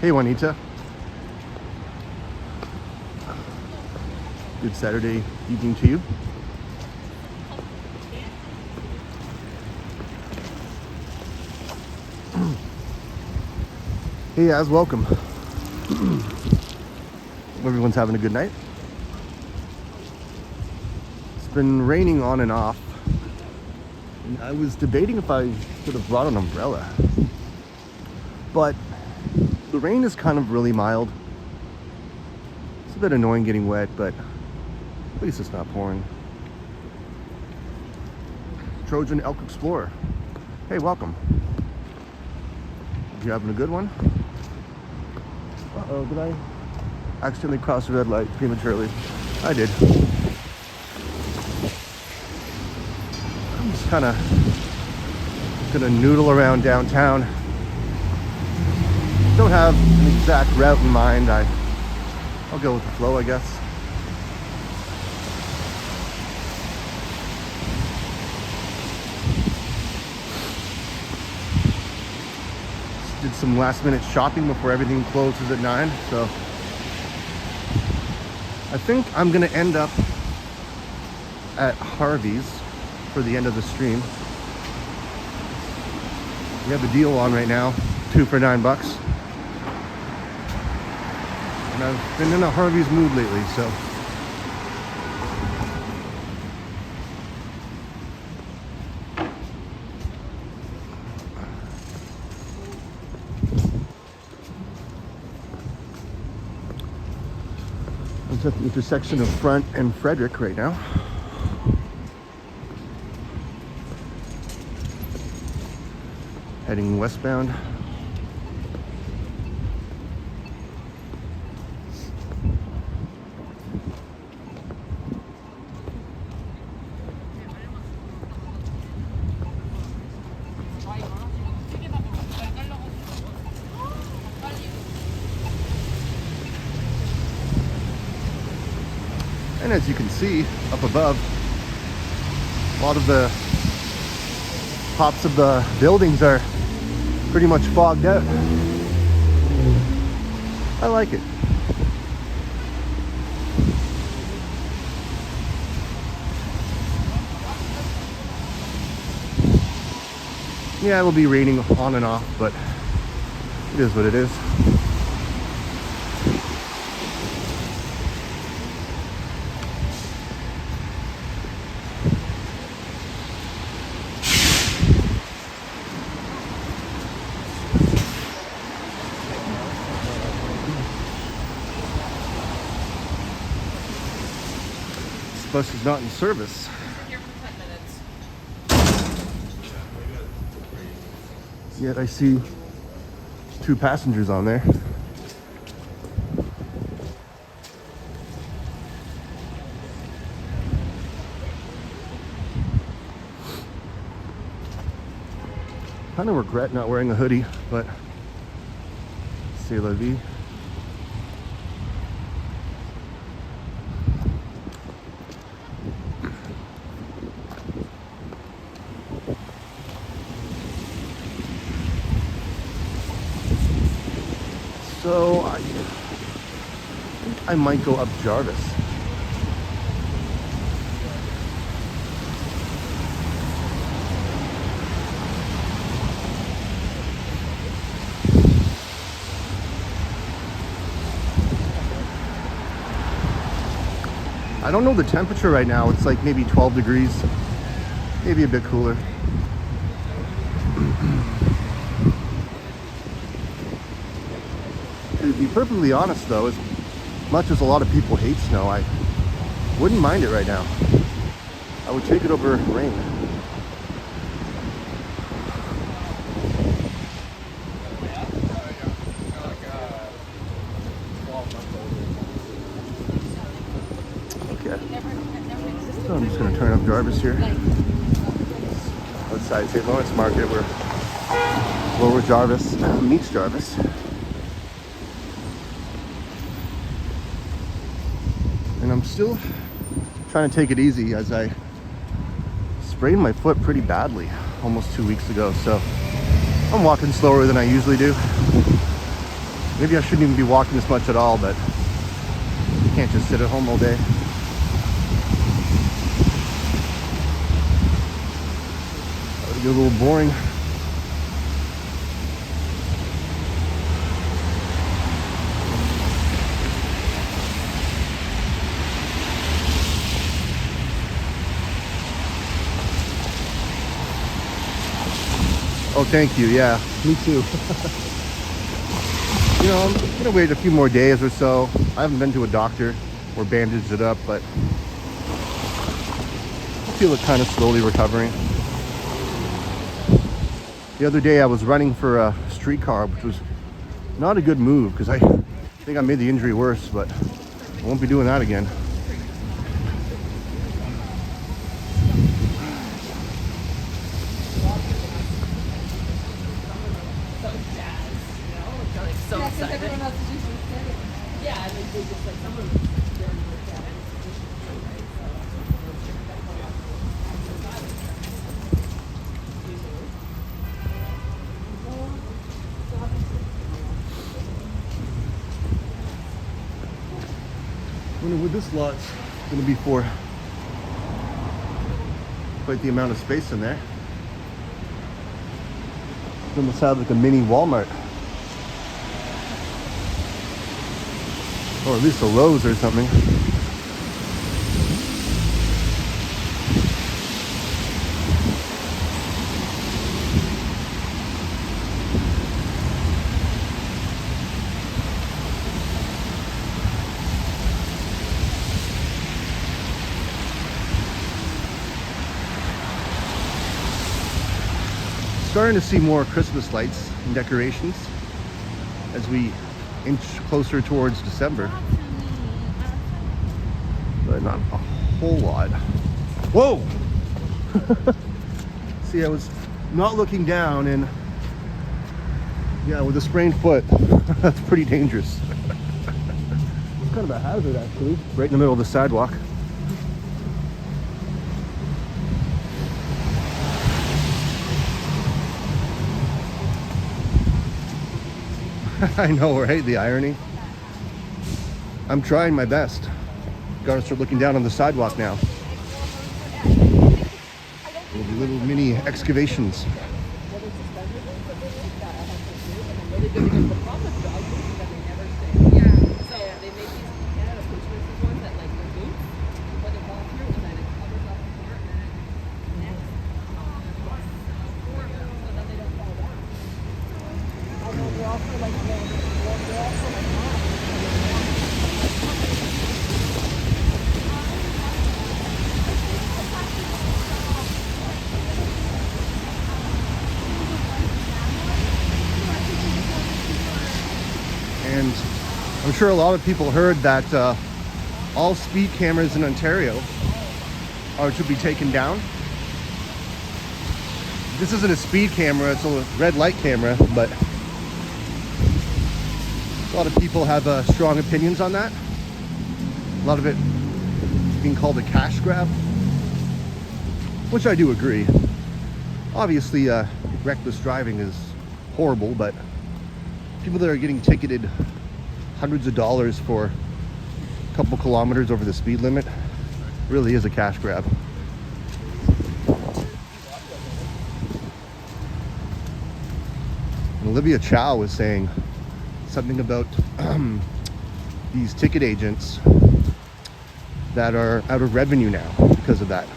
Hey Juanita. Good Saturday evening to you. Hey, Az, welcome. Everyone's having a good night. It's been raining on and off. And I was debating if I should have brought an umbrella. But the rain is kind of really mild. It's a bit annoying getting wet, but at least it's not pouring. Trojan Elk Explorer. Hey, welcome. You having a good one? Uh-oh, did I accidentally cross the red light prematurely? I did. I'm just kind of gonna noodle around downtown. Don't have an exact route in mind. I'll go with the flow, I guess. Did some last minute shopping before everything closes at 9, so I think I'm gonna end up at Harvey's for the end of the stream. We have a deal on right now, 2 for $9. And I've been in a Harvey's mood lately, so I'm at the intersection of Front and Frederick right now. Heading westbound. And as you can see up above, a lot of the tops of the buildings are pretty much fogged out. I like it. Yeah, it'll be raining on and off, but it is what it is. Bus is not in service. Here for 10 minutes. Yet I see 2 passengers on there. Kind of regret not wearing a hoodie, but c'est la vie. So I think I might go up Jarvis. I don't know the temperature right now. It's like maybe 12 degrees, maybe a bit cooler. To be perfectly honest though, as much as a lot of people hate snow, I wouldn't mind it right now. I would take it over rain. Okay. So I'm just gonna turn up Jarvis here. Outside St. Lawrence Market where Lower Jarvis meets Jarvis. And I'm still trying to take it easy as I sprained my foot pretty badly almost 2 weeks ago. So I'm walking slower than I usually do. Maybe I shouldn't even be walking this much at all, but you can't just sit at home all day. That would get a little boring. Oh, thank you. Yeah, me too. You know, I'm gonna wait a few more days or so. I haven't been to a doctor or bandaged it up, but I feel it kind of slowly recovering. The other day I was running for a streetcar, which was not a good move because I think I made the injury worse, but I won't be doing that again. So excited. Yeah, I mean, they just like someone very I wonder what this lot's gonna be for. Quite the amount of space in there. It almost sounds like a mini Walmart. Or at least a Lowe's or something. Starting to see more Christmas lights and decorations as we inch closer towards December, but not a whole lot. Whoa! See, I was not looking down, and yeah, with a sprained foot, that's pretty dangerous. It's kind of a hazard, actually, right in the middle of the sidewalk. I know, right? The irony. I'm trying my best. Gotta start looking down on the sidewalk now. Little mini excavations. And I'm sure a lot of people heard that all speed cameras in Ontario are to be taken down. This isn't a speed camera, it's a red light camera, but a lot of people have strong opinions on that. A lot of it being called a cash grab, which I do agree. Obviously, reckless driving is horrible, but people that are getting ticketed hundreds of dollars for a couple kilometers over the speed limit really is a cash grab. And Olivia Chow was saying something about these ticket agents that are out of revenue now because of that.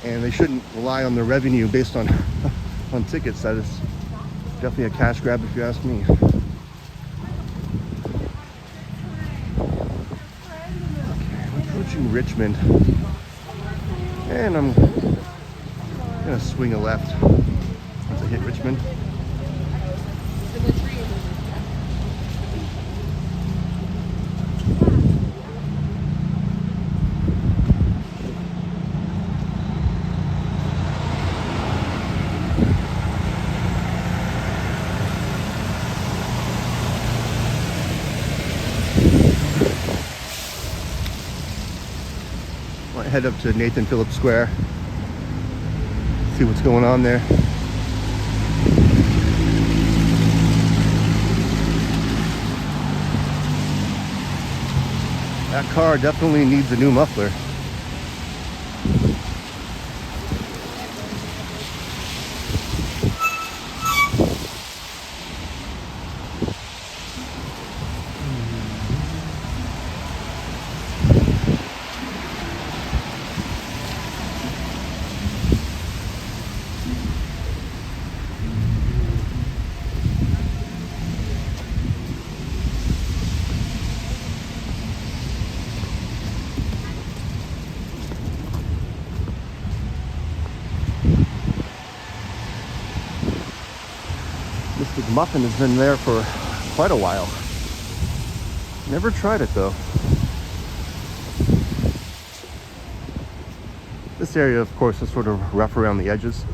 And they shouldn't rely on their revenue based on on tickets. That is definitely a cash grab if you ask me. Okay, I'm approaching Richmond, and I'm gonna swing a left once I hit Richmond. Might head up to Nathan Phillips Square, see what's going on there. That car definitely needs a new muffler. Mystic Muffin has been there for quite a while. Never tried it though. This area, of course, is sort of rough around the edges.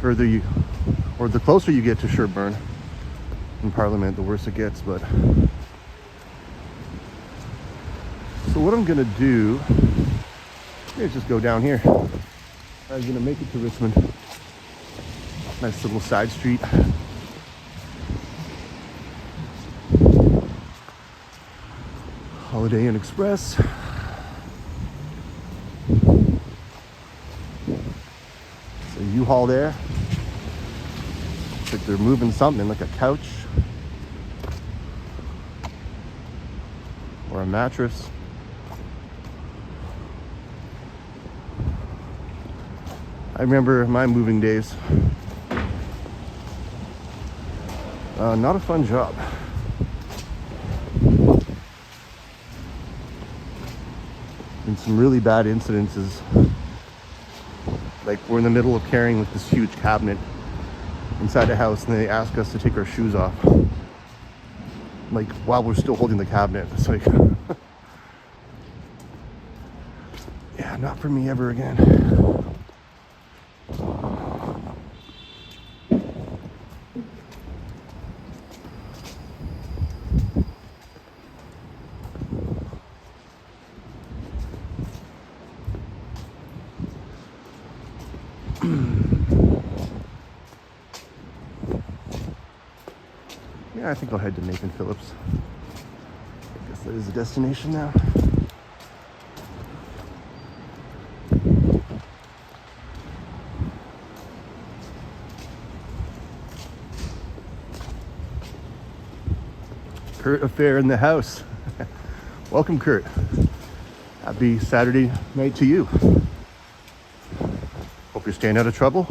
The closer you get to Sherburne in Parliament, the worse it gets. But so what I'm gonna do is just go down here. I'm gonna make it to Richmond. Nice little side street. Holiday Inn Express. So U-Haul there. Looks like they're moving something, like a couch or a mattress. I remember my moving days. Not a fun job. And some really bad incidences. Like we're in the middle of carrying like this huge cabinet inside a house and they ask us to take our shoes off. Like while we're still holding the cabinet. It's like, yeah, not for me ever again. Yeah, I think I'll head to Nathan Phillips. I guess that is the destination now. Kurt Affair in the house. Welcome, Kurt. Happy Saturday night to you. Hope you're staying out of trouble.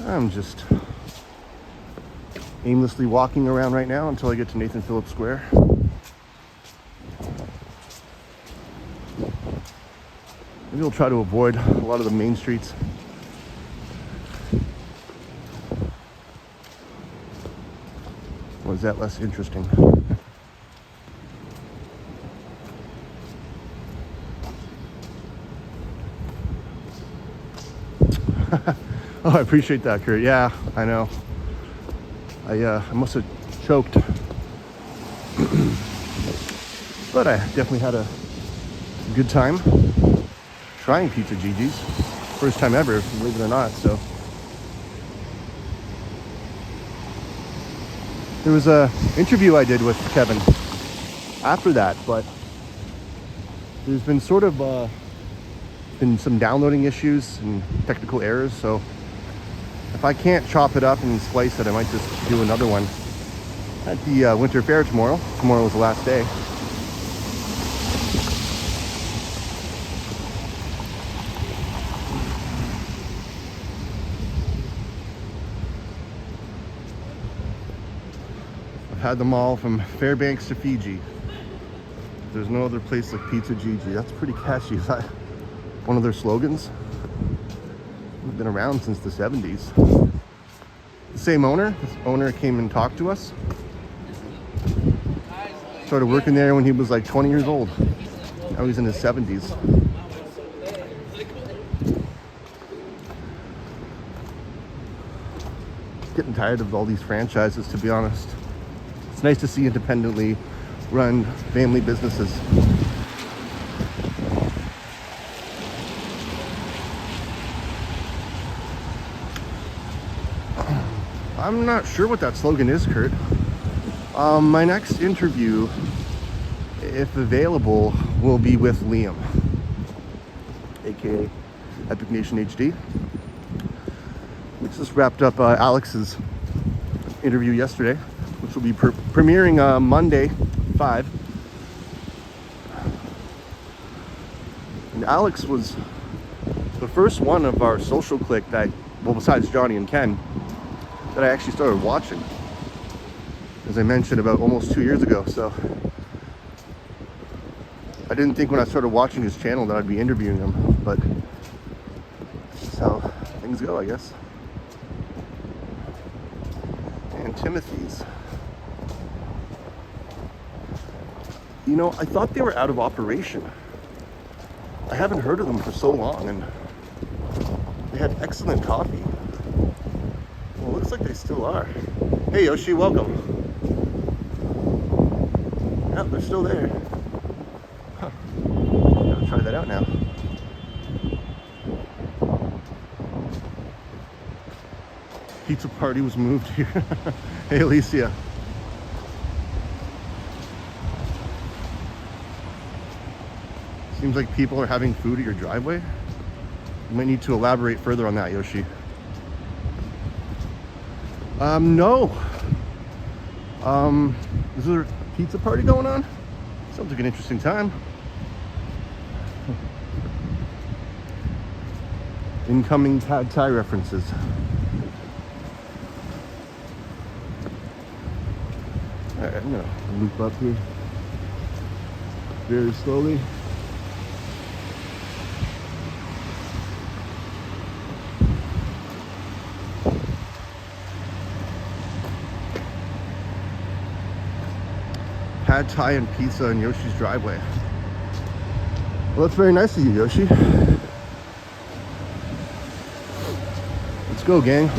I'm just aimlessly walking around right now until I get to Nathan Phillips Square. Maybe we'll try to avoid a lot of the main streets. Or is that less interesting? Oh, I appreciate that, Kurt. Yeah, I know. I must have choked. But I definitely had a good time trying Pizza Gigi's. First time ever, believe it or not, so. There was a interview I did with Kevin after that, but there's been sort of been some downloading issues and technical errors, so if I can't chop it up and splice it, I might just do another one at the Winter Fair tomorrow. Tomorrow was the last day. I've had them all from Fairbanks to Fiji. There's no other place like Pizza Gigi. That's pretty catchy. Is that one of their slogans? They've been around since the 70s. The same owner. This owner came and talked to us. Started working there when he was like 20 years old. Now he's in his 70s. Getting tired of all these franchises, to be honest. It's nice to see independently run family businesses. I'm not sure what that slogan is, Kurt. My next interview, if available, will be with Liam, aka Epic Nation HD. We just wrapped up Alex's interview yesterday, which will be premiering Monday 5. And Alex was the first one of our social clique that, well, besides Johnny and Ken, that I actually started watching, as I mentioned, about almost 2 years ago. So I didn't think when I started watching his channel that I'd be interviewing him, but that's how things go, I guess. And Timothy's. You know, I thought they were out of operation. I haven't heard of them for so long, and they had excellent coffee. Well, it looks like they still are. Hey Yoshi, welcome. Yep, they're still there. Huh. Gotta try that out now. Pizza party was moved here. Hey Alicia. Seems like people are having food at your driveway. You might need to elaborate further on that, Yoshi. No. Is there a pizza party going on? Sounds like an interesting time. Incoming pad thai references. Alright, I'm gonna loop up here very slowly. Pad thai and pizza in Yoshi's driveway. Well, that's very nice of you, Yoshi. Let's go, gang.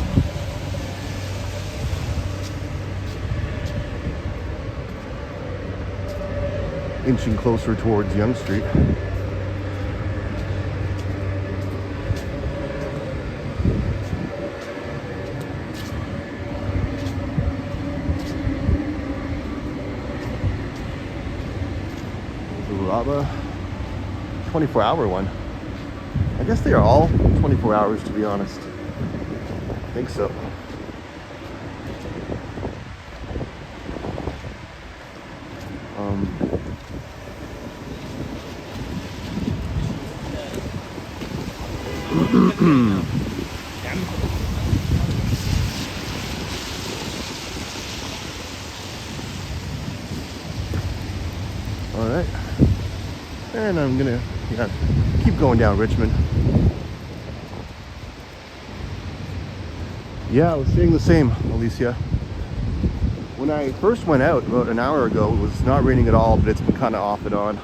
Inching closer towards Young Street. The 24-hour one. I guess they are all 24 hours, to be honest. I think so. All right. And I'm gonna keep going down Richmond. Yeah, I was saying the same, Alicia. When I first went out about an hour ago, it was not raining at all, but it's been kind of off and on.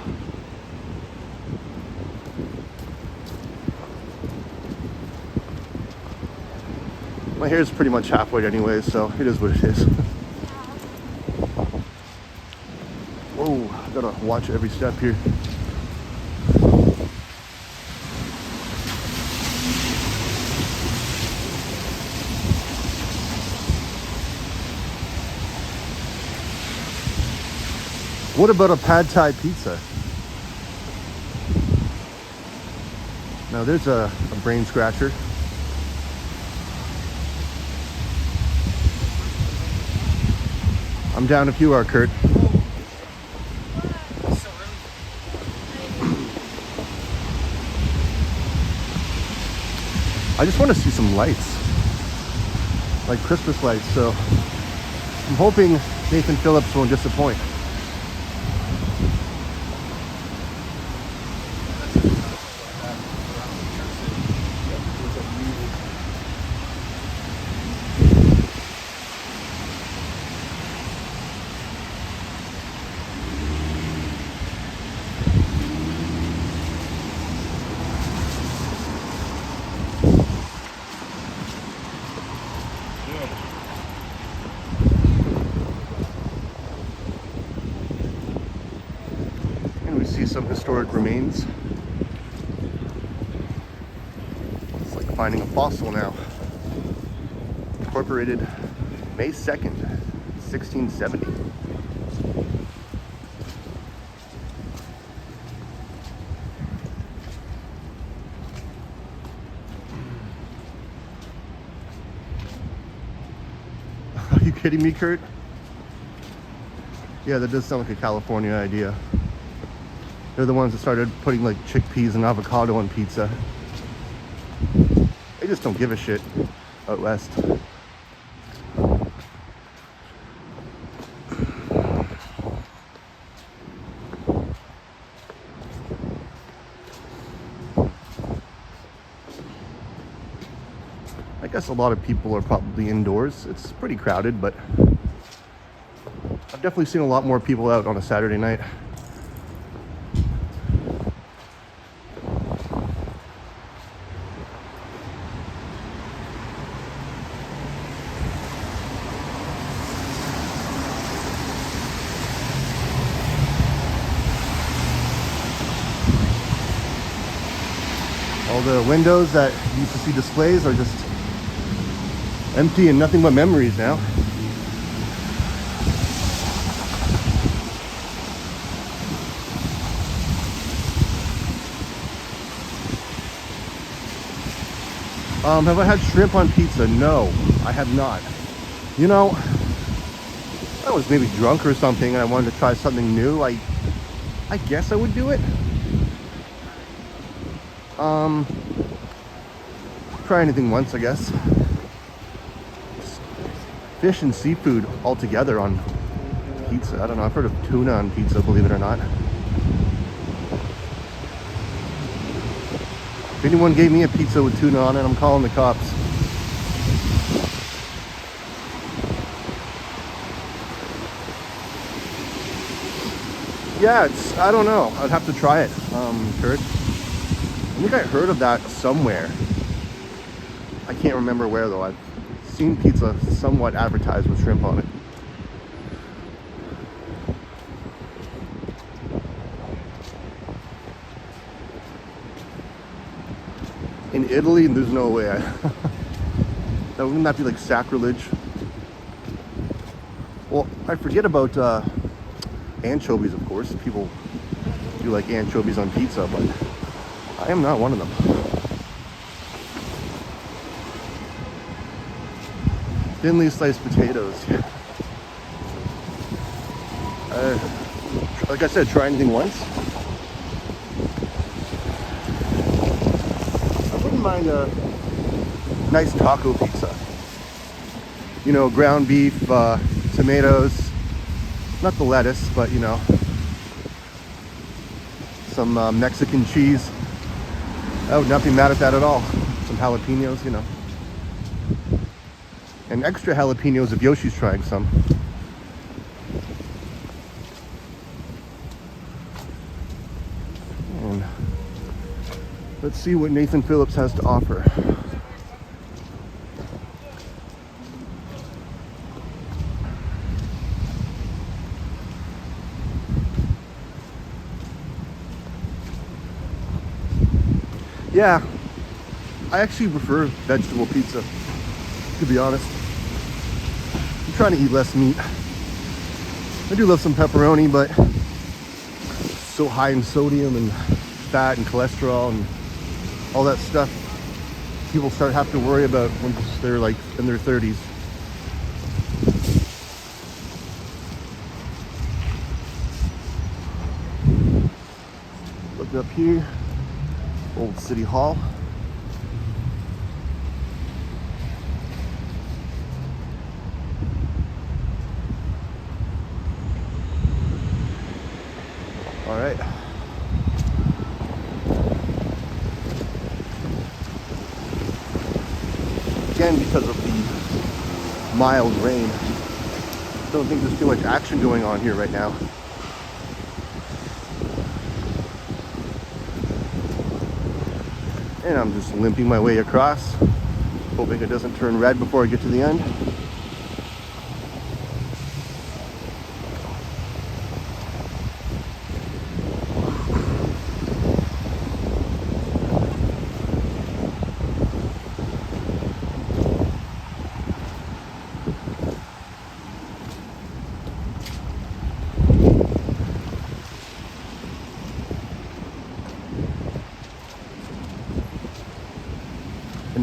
My hair's pretty much halfway anyway, so it is what it is. Whoa, I gotta watch every step here. What about a pad thai pizza? Now there's a brain scratcher. I'm down if you are, Kurt. I just want to see some lights, like Christmas lights, so I'm hoping Nathan Phillips won't disappoint. Some historic remains. It's like finding a fossil now. Incorporated May 2nd, 1670. Are you kidding me, Kurt? Yeah, that does sound like a California idea. They're the ones that started putting like chickpeas and avocado on pizza. They just don't give a shit out west. I guess a lot of people are probably indoors. It's pretty crowded, but I've definitely seen a lot more people out on a Saturday night. All the windows that used to see displays are just empty and nothing but memories now. Have I had shrimp on pizza? No, I have not. You know, I was maybe drunk or something and I wanted to try something new. I guess I would do it. Try anything once, I guess. Fish and seafood all together on pizza. I don't know, I've heard of tuna on pizza, believe it or not. If anyone gave me a pizza with tuna on it, I'm calling the cops. Yeah, I don't know. I'd have to try it, Kurt. I think I heard of that somewhere. I can't remember where though. I've seen pizza somewhat advertised with shrimp on it. In Italy, there's no way. Wouldn't that be like sacrilege? Well, I forget about anchovies, of course. People do like anchovies on pizza, but I am not one of them. Thinly sliced potatoes. Like I said, try anything once. I wouldn't mind a nice taco pizza. You know, ground beef, tomatoes, not the lettuce, but you know, some Mexican cheese. I would not be mad at that at all. Some jalapenos, you know. And extra jalapenos if Yoshi's trying some. And let's see what Nathan Phillips has to offer. Yeah, I actually prefer vegetable pizza, to be honest. I'm trying to eat less meat. I do love some pepperoni, but it's so high in sodium and fat and cholesterol and all that stuff people start have to worry about when they're like in their 30s. Look up here. Old City Hall. All right. Again, because of the mild rain, don't think there's too much action going on here right now. And I'm just limping my way across, hoping it doesn't turn red before I get to the end.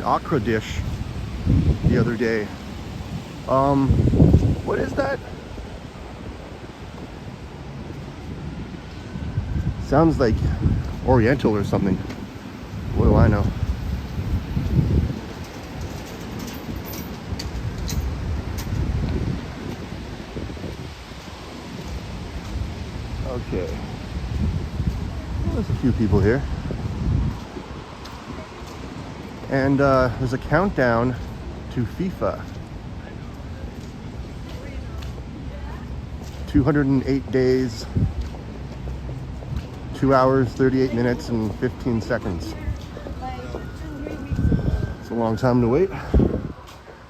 okra dish the other day. What is that? Sounds like Oriental or something. What do I know? Okay. Well, there's a few people here. And there's a countdown to FIFA. 208 days, 2 hours, 38 minutes, and 15 seconds. It's a long time to wait.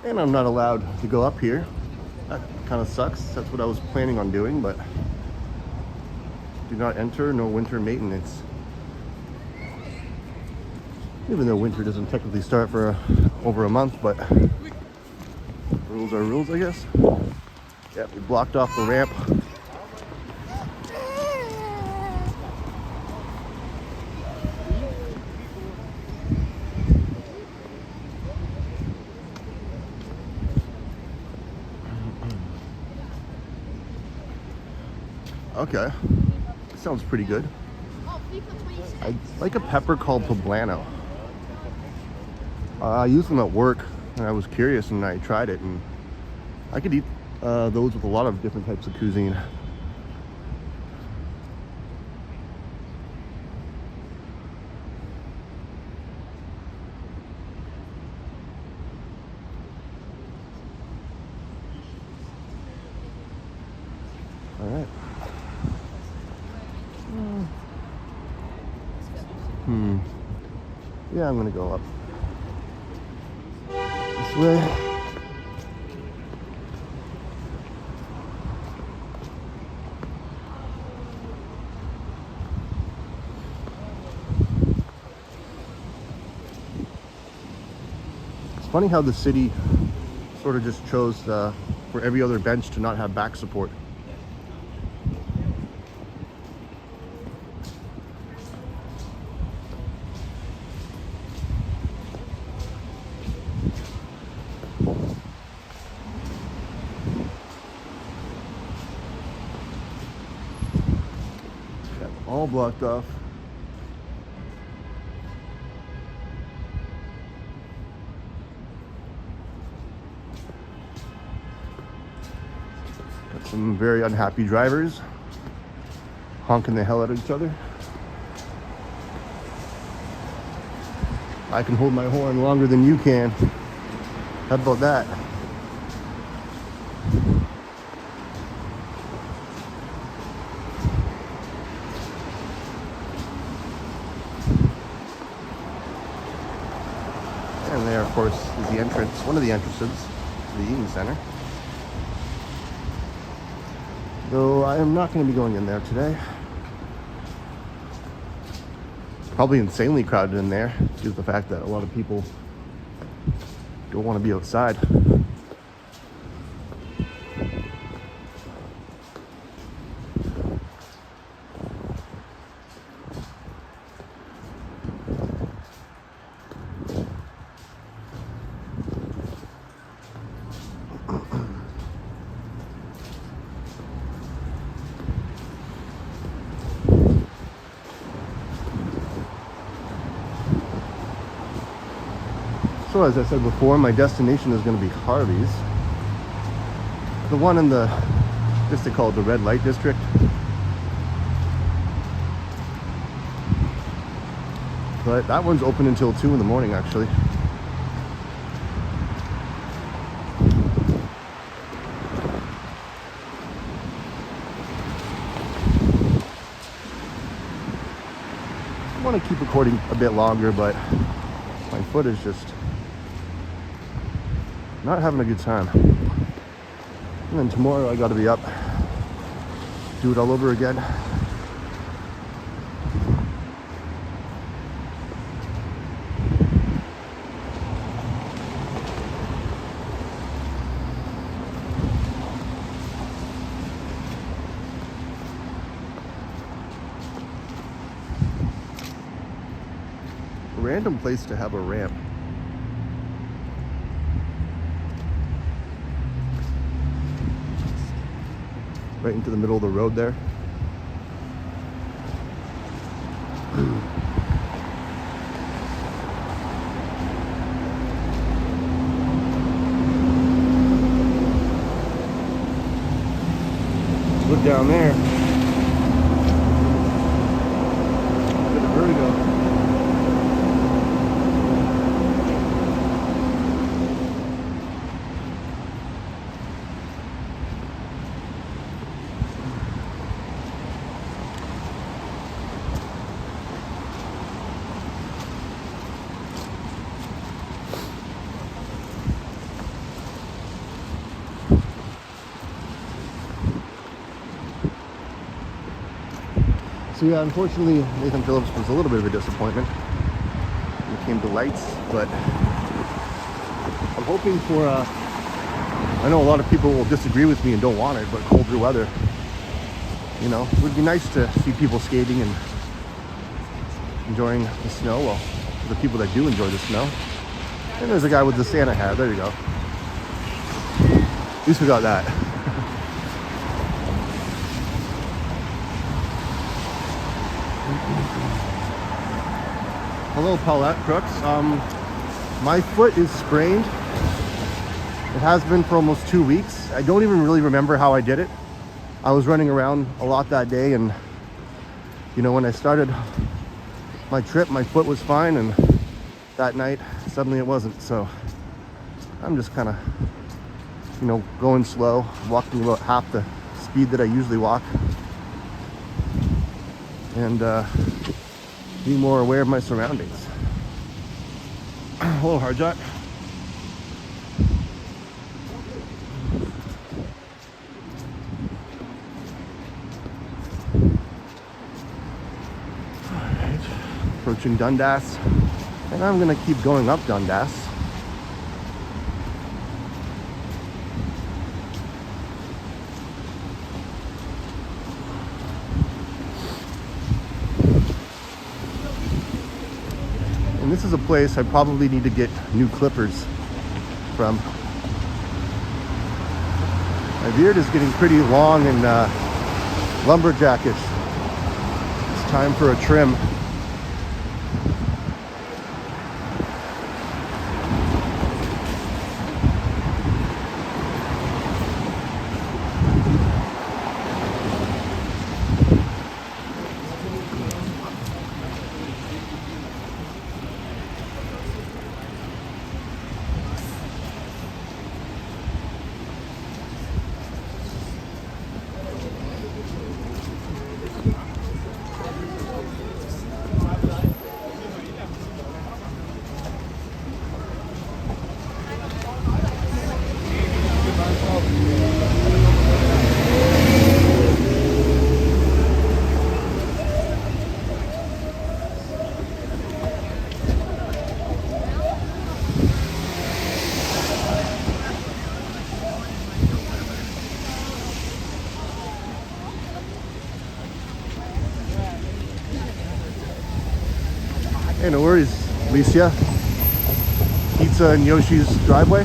And I'm not allowed to go up here. That kind of sucks. That's what I was planning on doing, but do not enter, no winter maintenance. Even though winter doesn't technically start for over a month, but rules are rules, I guess. Yep, we blocked off the ramp. Okay, sounds pretty good. I like a pepper called poblano. I use them at work, and I was curious, and I tried it, and I could eat those with a lot of different types of cuisine. All right. Yeah, I'm gonna go up this way. It's funny how the city sort of just chose for every other bench to not have back support. All blocked off. Got some very unhappy drivers honking the hell out of each other. I can hold my horn longer than you can. How about that? And there, of course, is the entrance, one of the entrances to the eating center. Though I am not going to be going in there today. Probably insanely crowded in there due to the fact that a lot of people don't want to be outside. So as I said before, my destination is going to be Harvey's. The one in the, I guess they call it the red light district. But that one's open until 2 in the morning, actually. I want to keep recording a bit longer, but my foot is just not having a good time. And then tomorrow I got to be up, do it all over again. A random place to have a ramp. right into the middle of the road there. Look down there. Look at the vertigo. So yeah, unfortunately, Nathan Phillips was a little bit of a disappointment when it came to lights, but I'm hoping for, I know a lot of people will disagree with me and don't want it, but colder weather, you know, it would be nice to see people skating and enjoying the snow. Well, for the people that do enjoy the snow. And there's a guy with the Santa hat, there you go. At least we got that. Hello, Paulette Crooks. My foot is sprained. It has been for almost 2 weeks. I don't even really remember how I did it. I was running around a lot that day, and you know, when I started my trip, my foot was fine, and that night, suddenly it wasn't. So I'm just kind of, you know, going slow, walking about half the speed that I usually walk, and being more aware of my surroundings. Hello, Harjot. Alright, approaching Dundas, and I'm gonna keep going up Dundas. And this is a place I probably need to get new clippers from. My beard is getting pretty long and lumberjackish. It's time for a trim. Hey, no worries, Alicia. Pizza in Yoshi's driveway.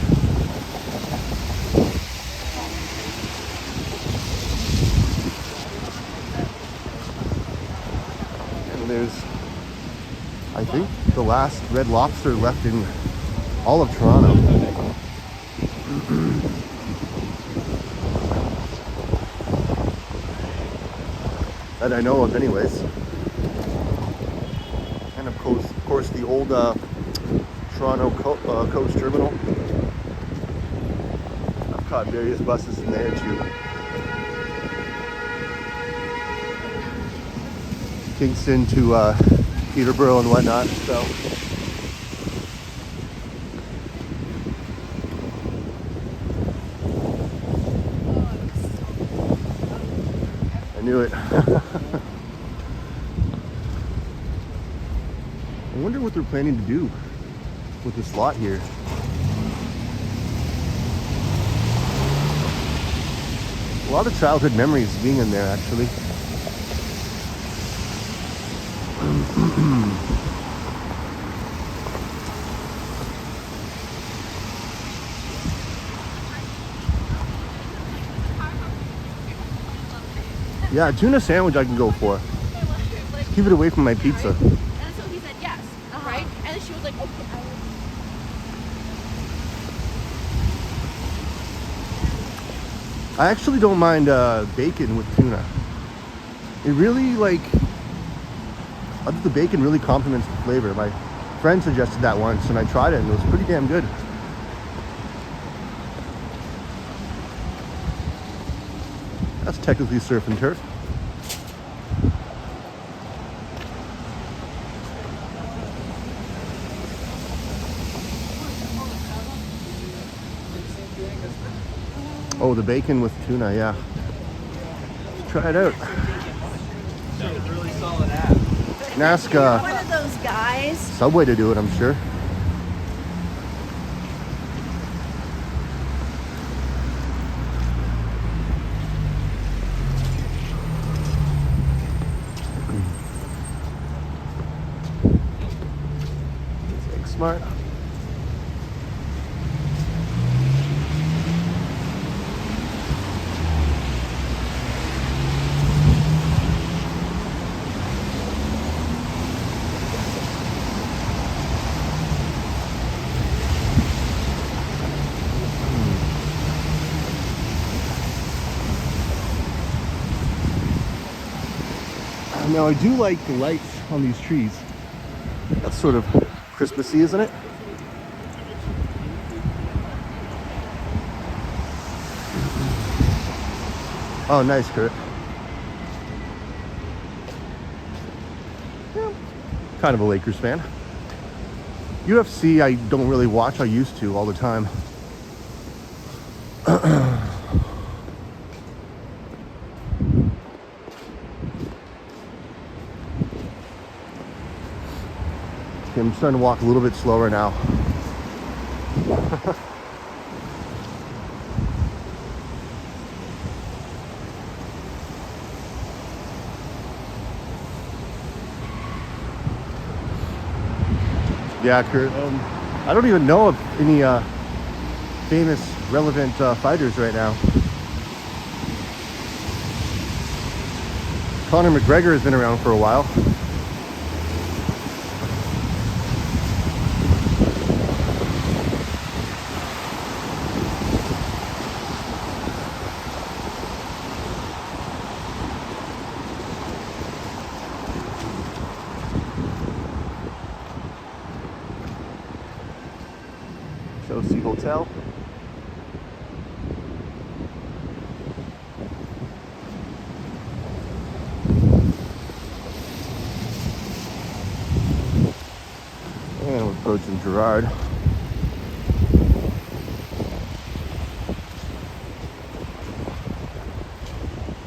And there's, I think, the last Red Lobster left in all of Toronto. That I know of anyways. And of course the old Toronto Coast Terminal. I've caught various buses in there too. Kingston to Peterborough and whatnot, so. I knew it. I wonder what they're planning to do with this lot here. A lot of childhood memories being in there, actually. Yeah, a tuna sandwich I can go for. Keep it away from my pizza. And so he said yes, right? And then she was like, okay, I actually don't mind bacon with tuna. It really I think the bacon really complements the flavor. My friend suggested that once and I tried it and it was pretty damn good. That's technically surf and turf. Oh, the bacon with tuna, yeah. Let's try it out. Really solid app. Can ask One of those guys. Subway to do it, I'm sure. Think smart. Now I do like the lights on these trees. That's sort of Christmassy, isn't it? Oh, nice, Kurt. Yeah, kind of a Lakers fan. UFC I don't really watch. I used to all the time. Okay, I'm starting to walk a little bit slower now. Yeah, Kurt. I don't even know of any famous, relevant fighters right now. Conor McGregor has been around for a while. Chelsea Hotel. And we're approaching Gerard.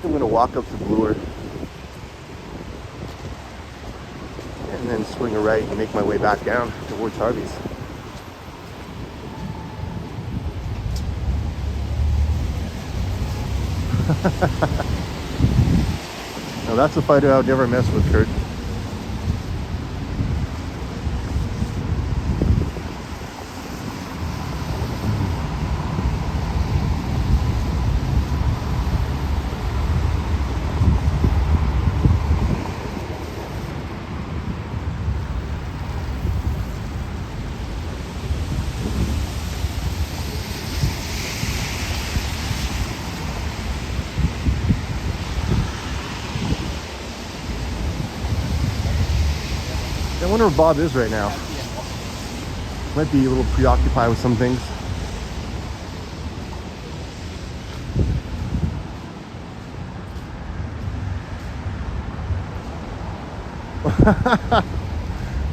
I'm going to walk up to Bloor and then swing a right and make my way back down towards Harvey's. Now that's a fighter I would never mess with, Kurt. I wonder where Bob is right now. Might be a little preoccupied with some things.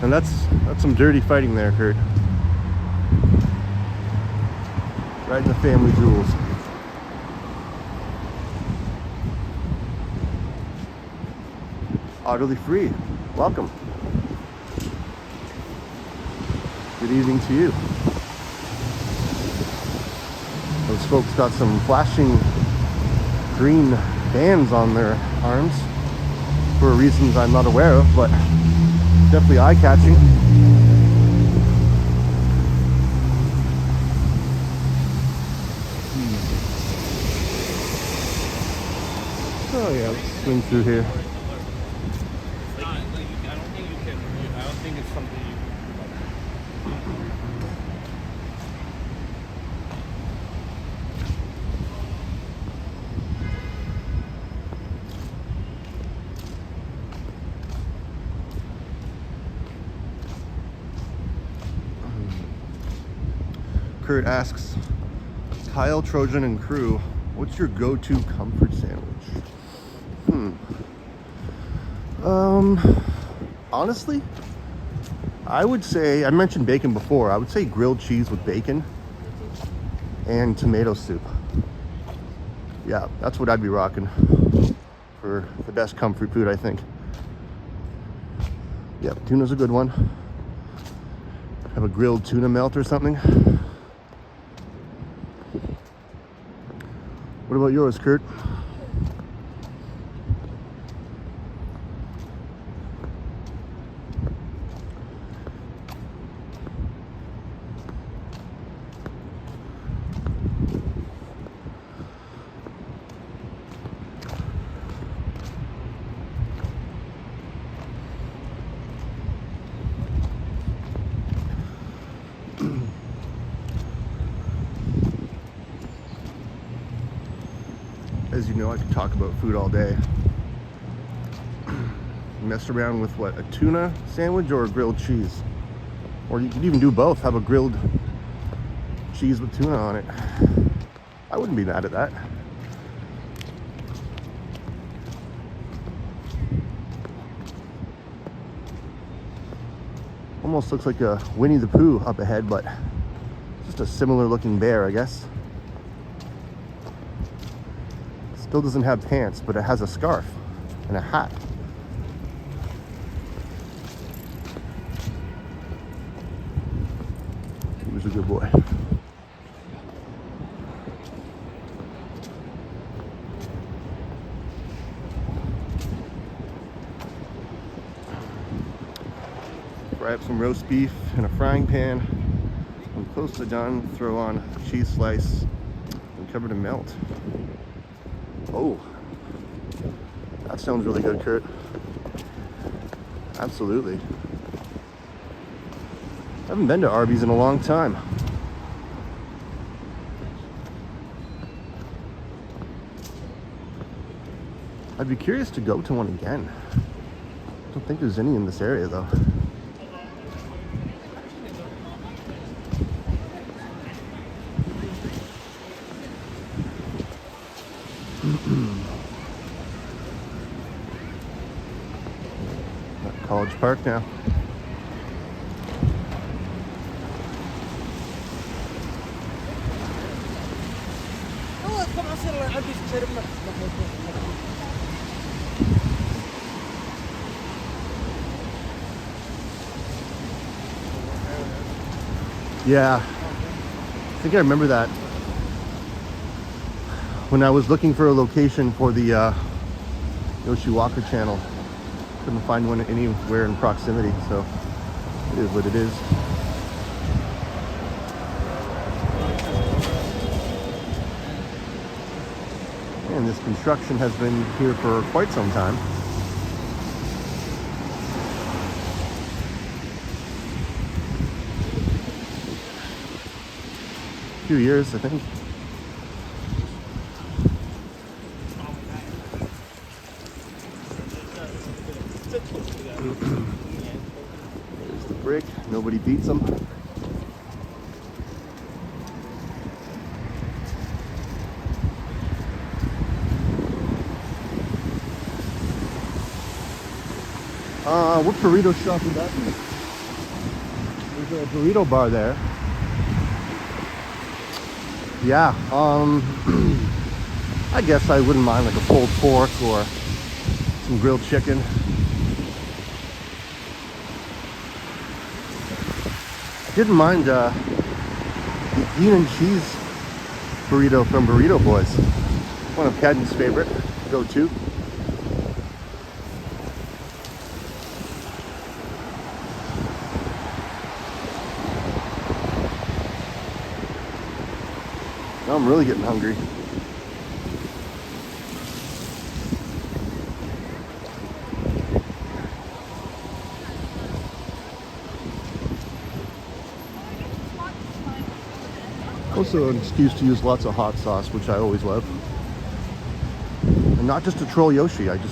And that's some dirty fighting there, Kurt. Right in the family jewels. Utterly free. Welcome. Good evening to you. Those folks got some flashing green bands on their arms for reasons I'm not aware of, but definitely eye-catching. Oh yeah, let's swing through here. I don't think you can. I don't think it's something you. Kurt asks, Kyle, Trojan, and crew, what's your go-to comfort sandwich? Honestly, I would say, I mentioned bacon before, I would say grilled cheese with bacon and tomato soup. Yeah, that's what I'd be rocking for the best comfort food, I think. Yeah, tuna's a good one. Have a grilled tuna melt or something. What about yours, Kurt? As you know, I could talk about food all day. Mess around with what, a tuna sandwich or a grilled cheese? Or you could even do both, have a grilled cheese with tuna on it. I wouldn't be mad at that. Almost looks like a Winnie the Pooh up ahead, but just a similar looking bear, I guess. Still doesn't have pants, but it has a scarf and a hat. He was a good boy. Fry up some roast beef in a frying pan. When close to done, throw on a cheese slice and cover to melt. Oh, that sounds really good, Kurt. Absolutely. I haven't been to Arby's in a long time. I'd be curious to go to one again. I don't think there's any in this area though. College Park now. Yeah, I think I remember that. When I was looking for a location for the Yoshi Walker channel, couldn't find one anywhere in proximity, so it is what it is. And this construction has been here for quite some time. A few years, I think. There's the brick. Nobody beats them. What burrito shop would that be? There's a burrito bar there. Yeah, I guess I wouldn't mind like a pulled pork or some grilled chicken. I didn't mind the bean and cheese burrito from Burrito Boys. One of Cadden's favorite go-to. Now I'm really getting hungry. also an excuse to use lots of hot sauce, which I always love. And not just to troll Yoshi, I could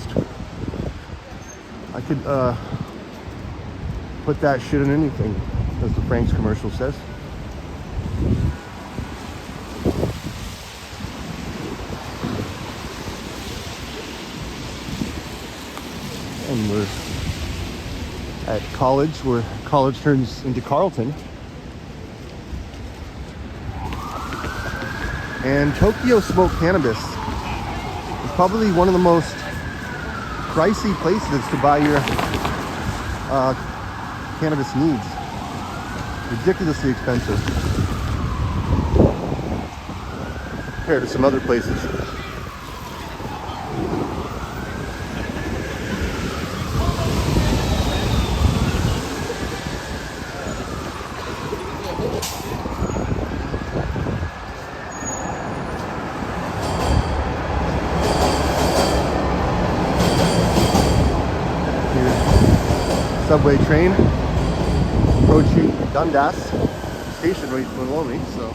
put that shit in anything, as the Frank's commercial says. And we're at college, where college turns into Carlton. And Tokyo Smoke Cannabis is probably one of the most pricey places to buy your cannabis needs. Ridiculously expensive compared to some other places. Subway train approaching Dundas station right below me, so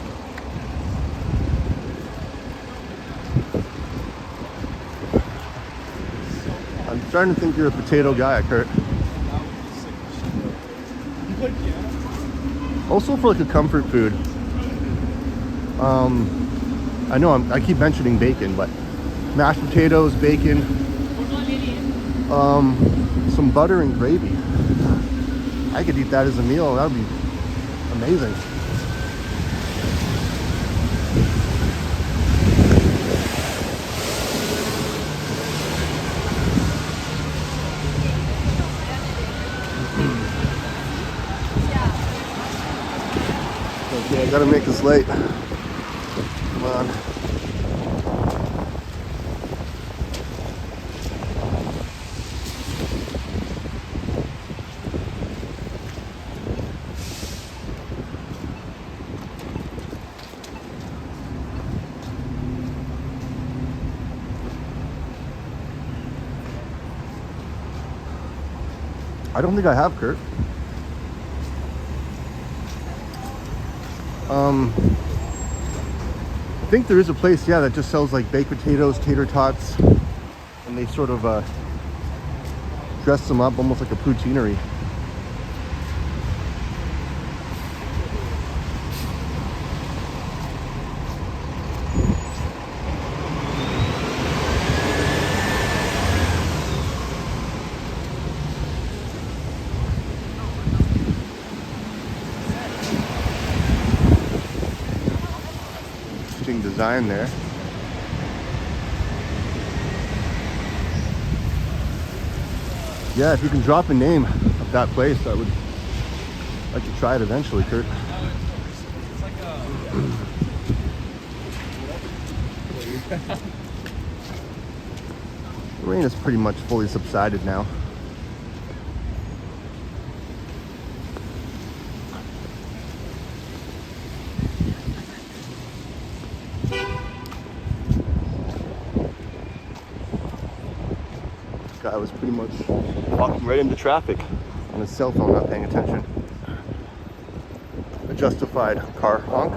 I'm starting to think you're a potato guy, Kurt. Also for like a comfort food, I know I keep mentioning bacon, but mashed potatoes, bacon, some butter and gravy. I could eat that as a meal. That would be amazing. Okay, I gotta make this late. Come on. I don't think I have, Kurt. I think there is a place, yeah, that just sells like baked potatoes, tater tots, and they sort of dress them up almost like a poutineery. Design there. Yeah, if you can drop a name of that place, I would like to try it eventually, Kurt. The rain is pretty much fully subsided now. Guy was pretty much walking right into traffic on his cell phone, not paying attention. A justified car honk.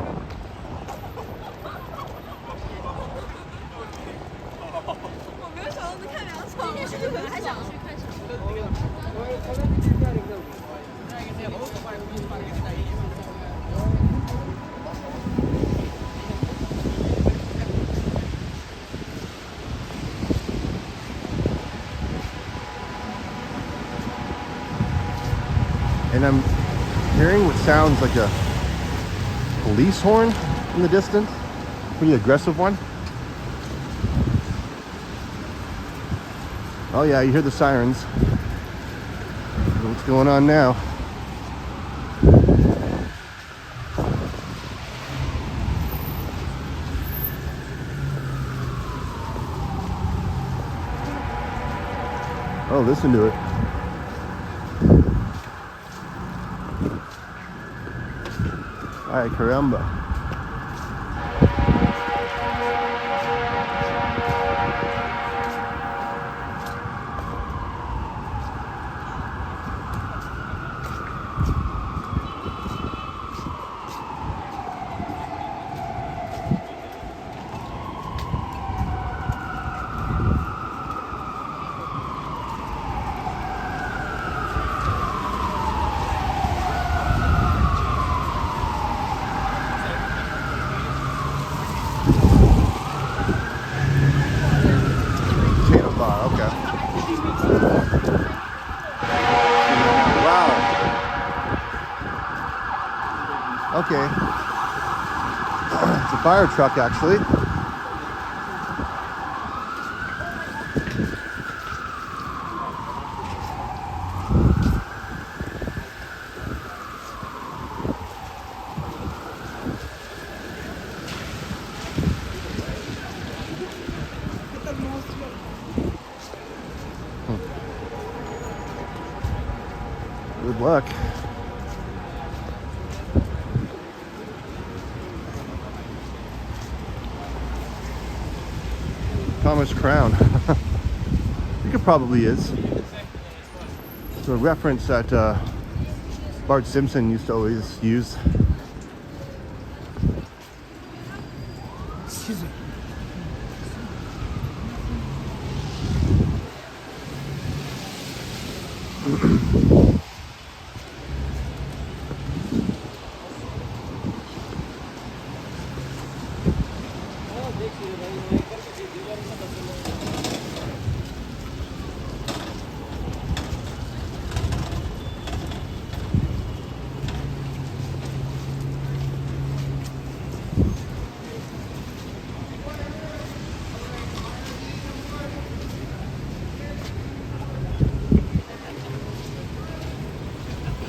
And I'm hearing what sounds like a police horn in the distance. Pretty aggressive one. Oh yeah, you hear the sirens. What's going on now? Oh, listen to it. Ay, caramba. fire truck actually. Good luck. Thomas Crown. I think it probably is. It's a reference that Bart Simpson used to always use. Excuse me.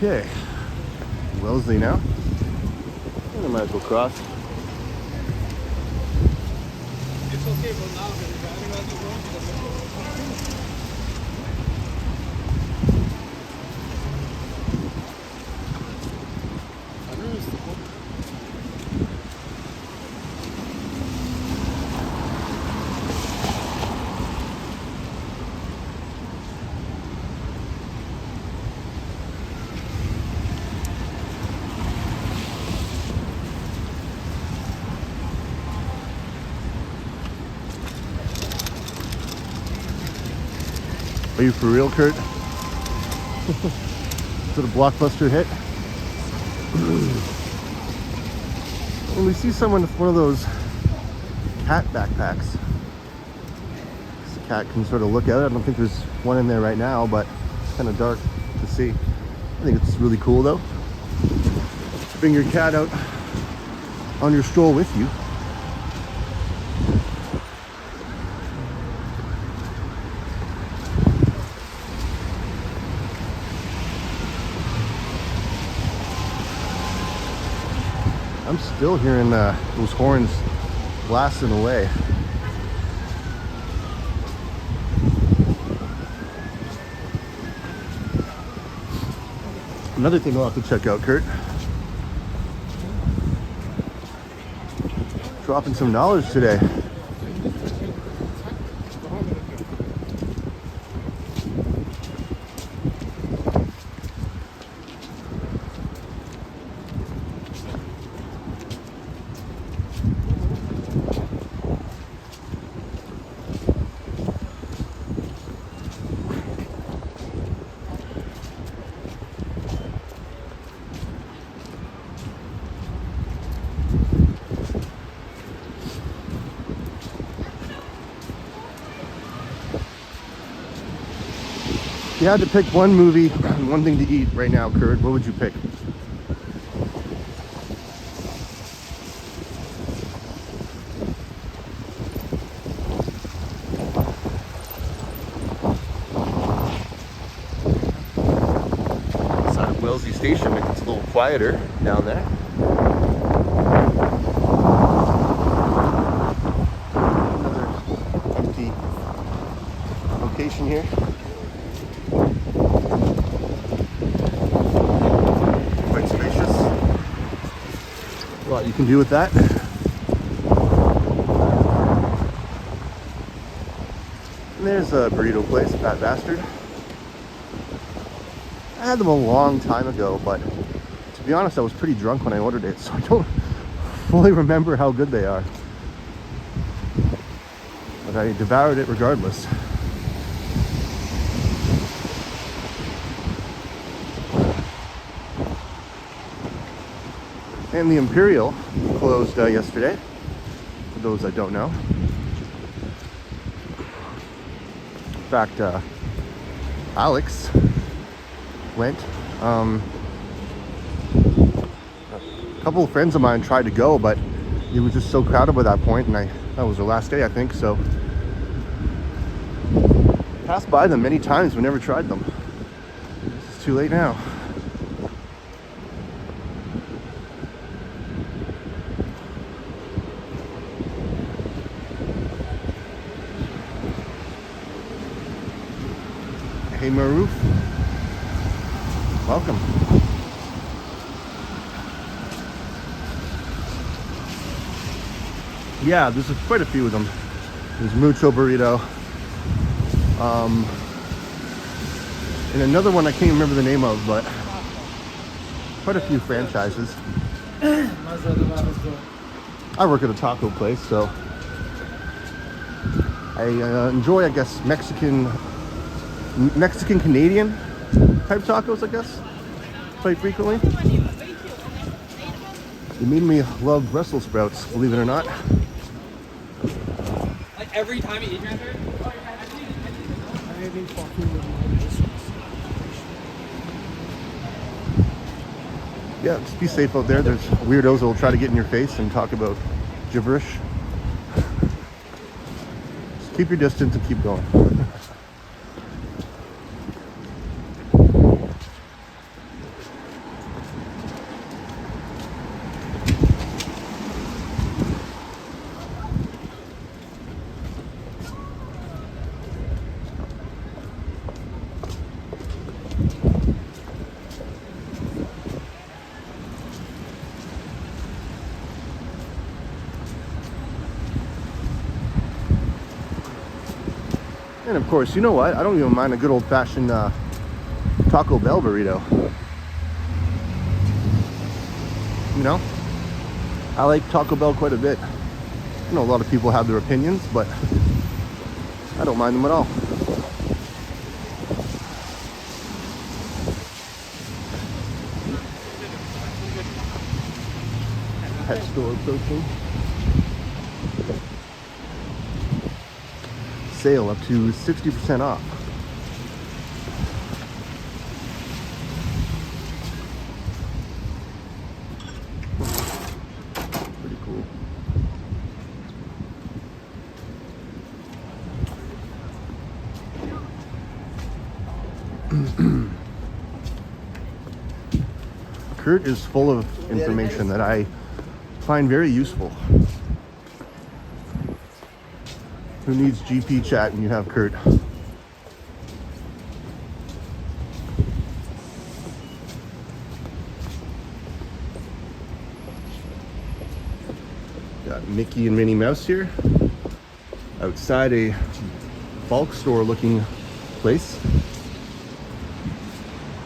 Okay, Wellesley now. I might as well cross. It's okay for now, but driving as you go to the Are you for real, Kurt? Is it a blockbuster hit? When we see someone with one of those cat backpacks, this cat can sort of look at it. I don't think there's one in there right now, but it's kind of dark to see. I think it's really cool though. Bring your cat out on your stroll with you. I'm still hearing those horns blasting away. Another thing I'll have to check out, Kurt. Dropping some knowledge today. If you had to pick one movie and one thing to eat right now, Kurt, what would you pick? Outside of Wellesley Station, it's a little quieter down there. Another empty location here. Quite spacious. A lot you can do with that. And there's a burrito place, Fat Bastard. I had them a long time ago, but to be honest, I was pretty drunk when I ordered it, so I don't fully remember how good they are. But I devoured it regardless. And the Imperial closed yesterday, for those that don't know. In fact, Alex went. A couple of friends of mine tried to go, but it was just so crowded by that point, and that was our last day, I think. So passed by them many times, we never tried them. It's too late now. Hey Maroof, welcome. Yeah, there's quite a few of them. There's Mucho Burrito. And another one I can't remember the name of, but quite a few franchises. I work at a taco place, so I enjoy, I guess, Mexican Canadian type tacos, I guess, quite frequently. It made me love Brussels sprouts, believe it or not. Like every time you eat transfer? Yeah, just be safe out there. There's weirdos that will try to get in your face and talk about gibberish. Just keep your distance and keep going. And of course, you know what? I don't even mind a good old-fashioned Taco Bell burrito. You know? I like Taco Bell quite a bit. I know a lot of people have their opinions, but I don't mind them at all. Pet store approaching. Sale up to 60% off. Pretty cool. Kurt is full of information that I find very useful. Who needs GP chat when you have Kurt? Got Mickey and Minnie Mouse here. Outside a bulk store looking place.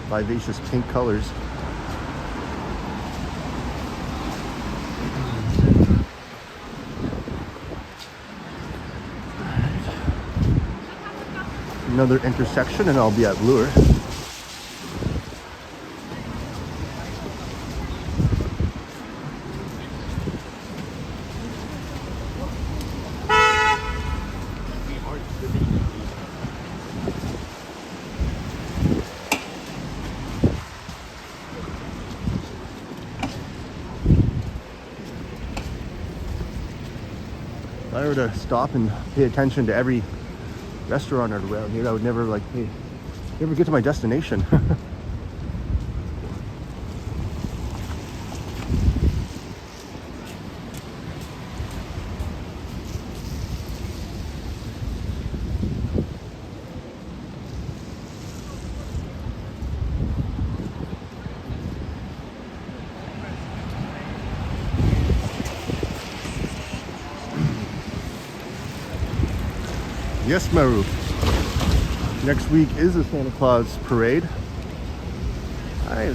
Vivacious pink colors. Another intersection and I'll be at Lure. If I were to stop and pay attention to every restaurant around here, I would never never get to my destination. Yes, Maru. Next week is the Santa Claus parade. I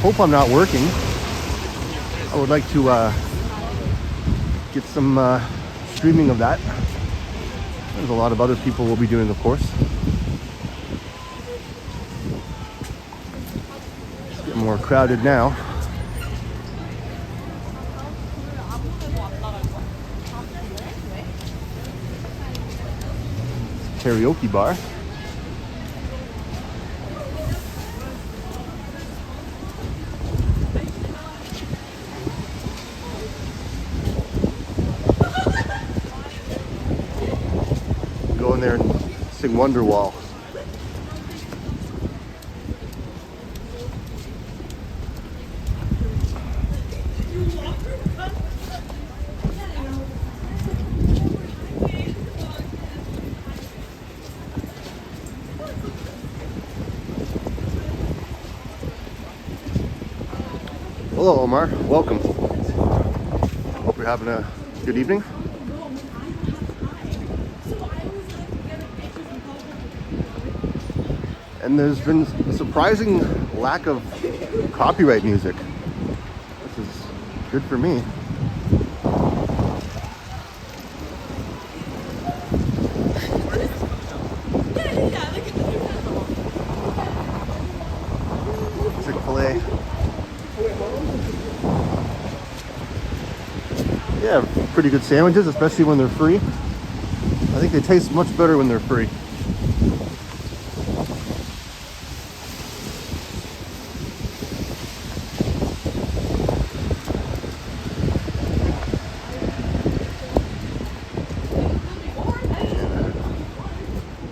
hope I'm not working. I would like to get some streaming of that. There's a lot of other people will be doing, of course. It's getting more crowded now. Karaoke bar. go in there and sing Wonderwall. Hello, Omar. Welcome. Hope you're having a good evening. And there's been a surprising lack of copyright music. This is good for me. Chick-fil-A. Yeah, pretty good sandwiches, especially when they're free. I think they taste much better when they're free.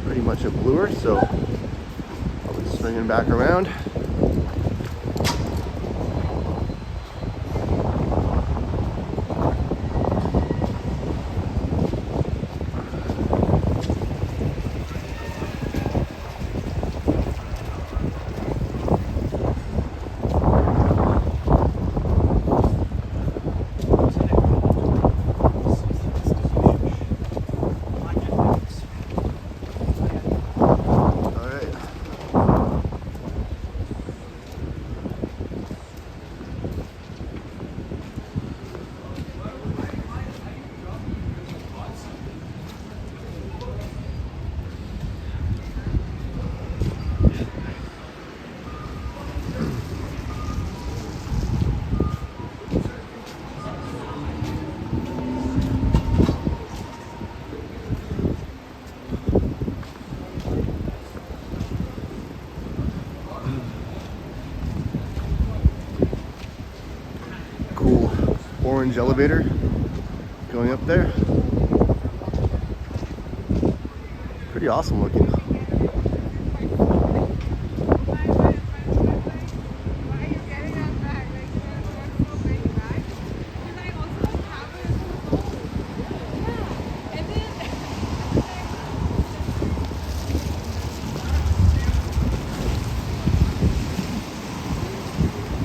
Pretty much a bluer, so I'll be swinging back around. Cool orange elevator going up there. Pretty awesome looking.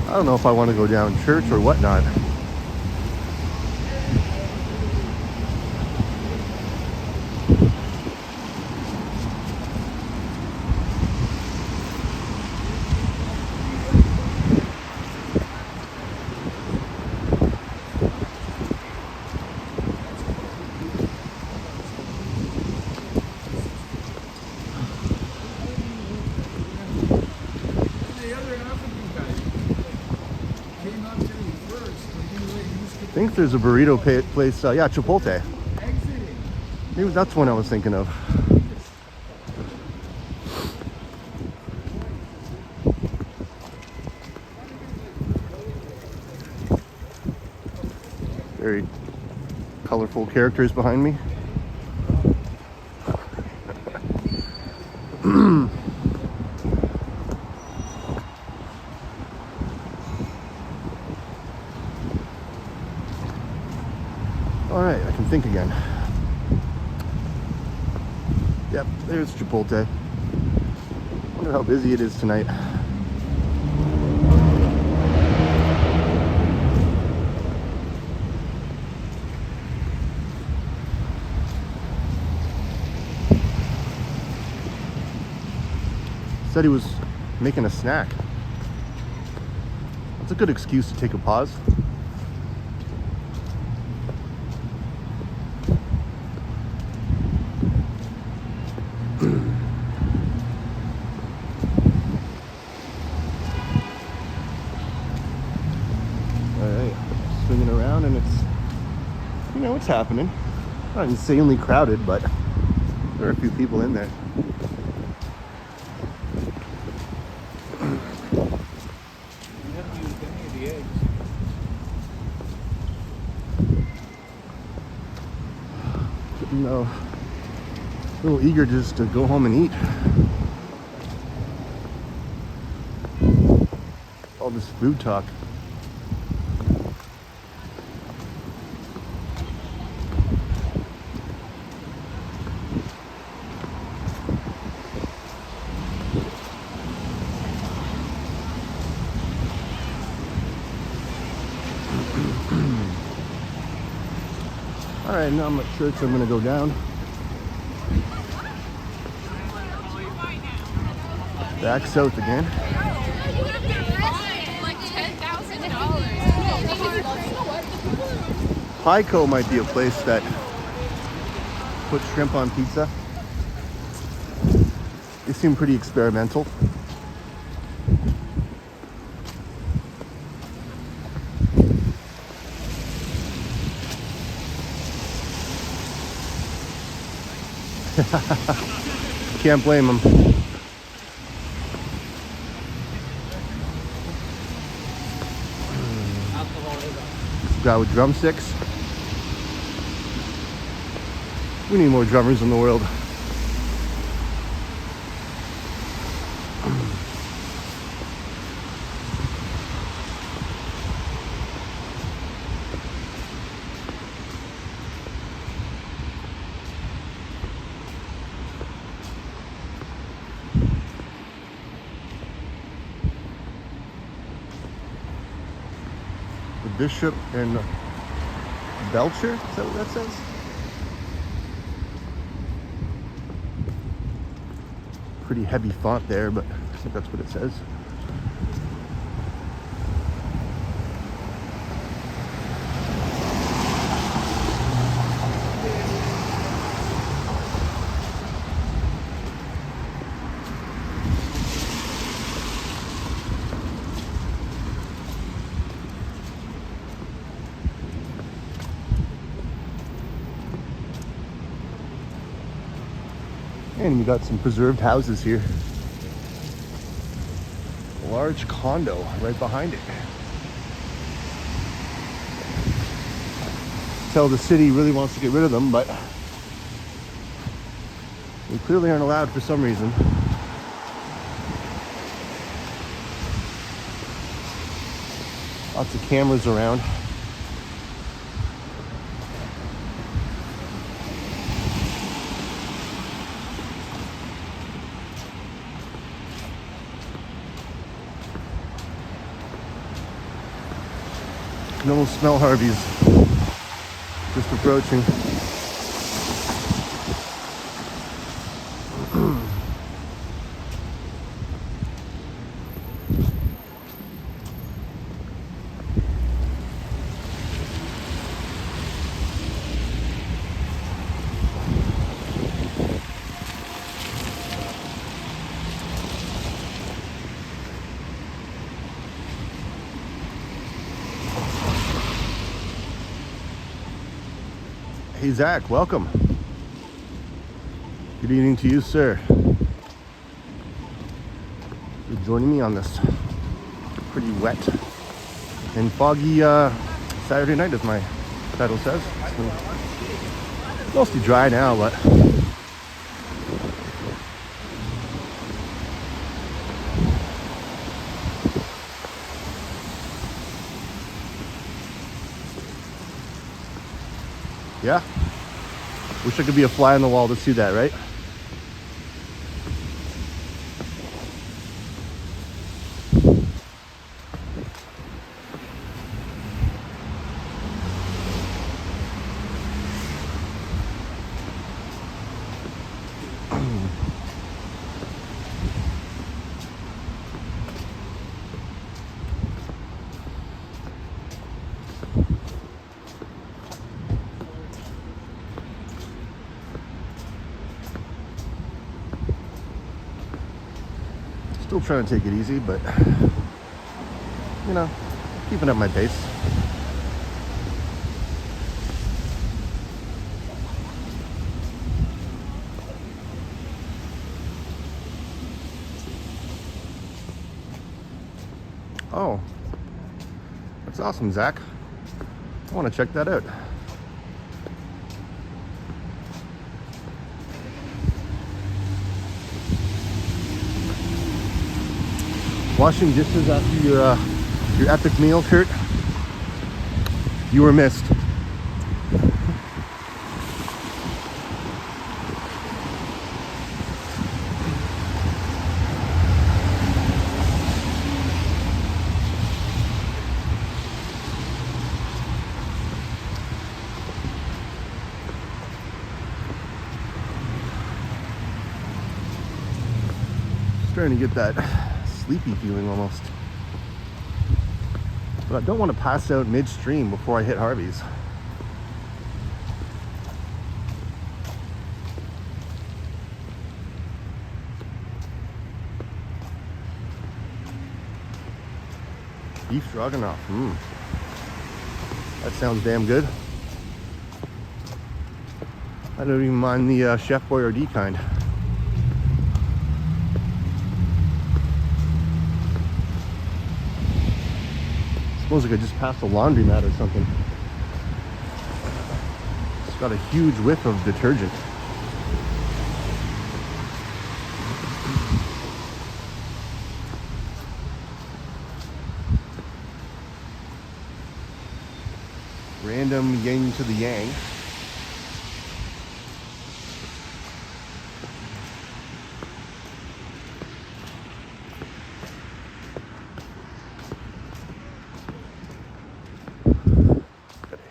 I don't know if I want to go down church or whatnot. I think there's a burrito place, yeah, Chipotle. Maybe that's one I was thinking of. Very colorful characters behind me. All right, I can think again. Yep, there's Chipotle. Wonder how busy it is tonight. Said he was making a snack. That's a good excuse to take a pause. Swinging around, and it's, you know, it's happening. Not insanely crowded, but there are a few people in there. Getting little eager just to go home and eat. All this food talk. All right, now I'm at church. I'm gonna go down. Back south again. Like $10,000. Pico might be a place that puts shrimp on pizza. They seem pretty experimental. Can't blame them. Guy with drumsticks. We need more drummers in the world. The Bishop and Belcher, is that what that says? Pretty heavy font there, but I think that's what it says. And we got some preserved houses here. A large condo right behind it. Tell the city really wants to get rid of them, but they clearly aren't allowed for some reason. Lots of cameras around. No smell Harveys. Just approaching. Hey Zach, welcome. Good evening to you, sir. For joining me on this pretty wet and foggy Saturday night, as my title says. It's mostly dry now, but yeah. Wish I could be a fly on the wall to see that, right? Still trying to take it easy, but you know, keeping up my pace. Oh, that's awesome, Zach. I want to check that out. Washing dishes after your epic meal, Kurt? You were missed. Starting to get that sleepy feeling almost. But I don't want to pass out midstream before I hit Harvey's. Beef stroganoff. That sounds damn good. I don't even mind the Chef Boyardee kind. Smells like I just passed a laundromat or something. It's got a huge whiff of detergent. Random yin to the yang.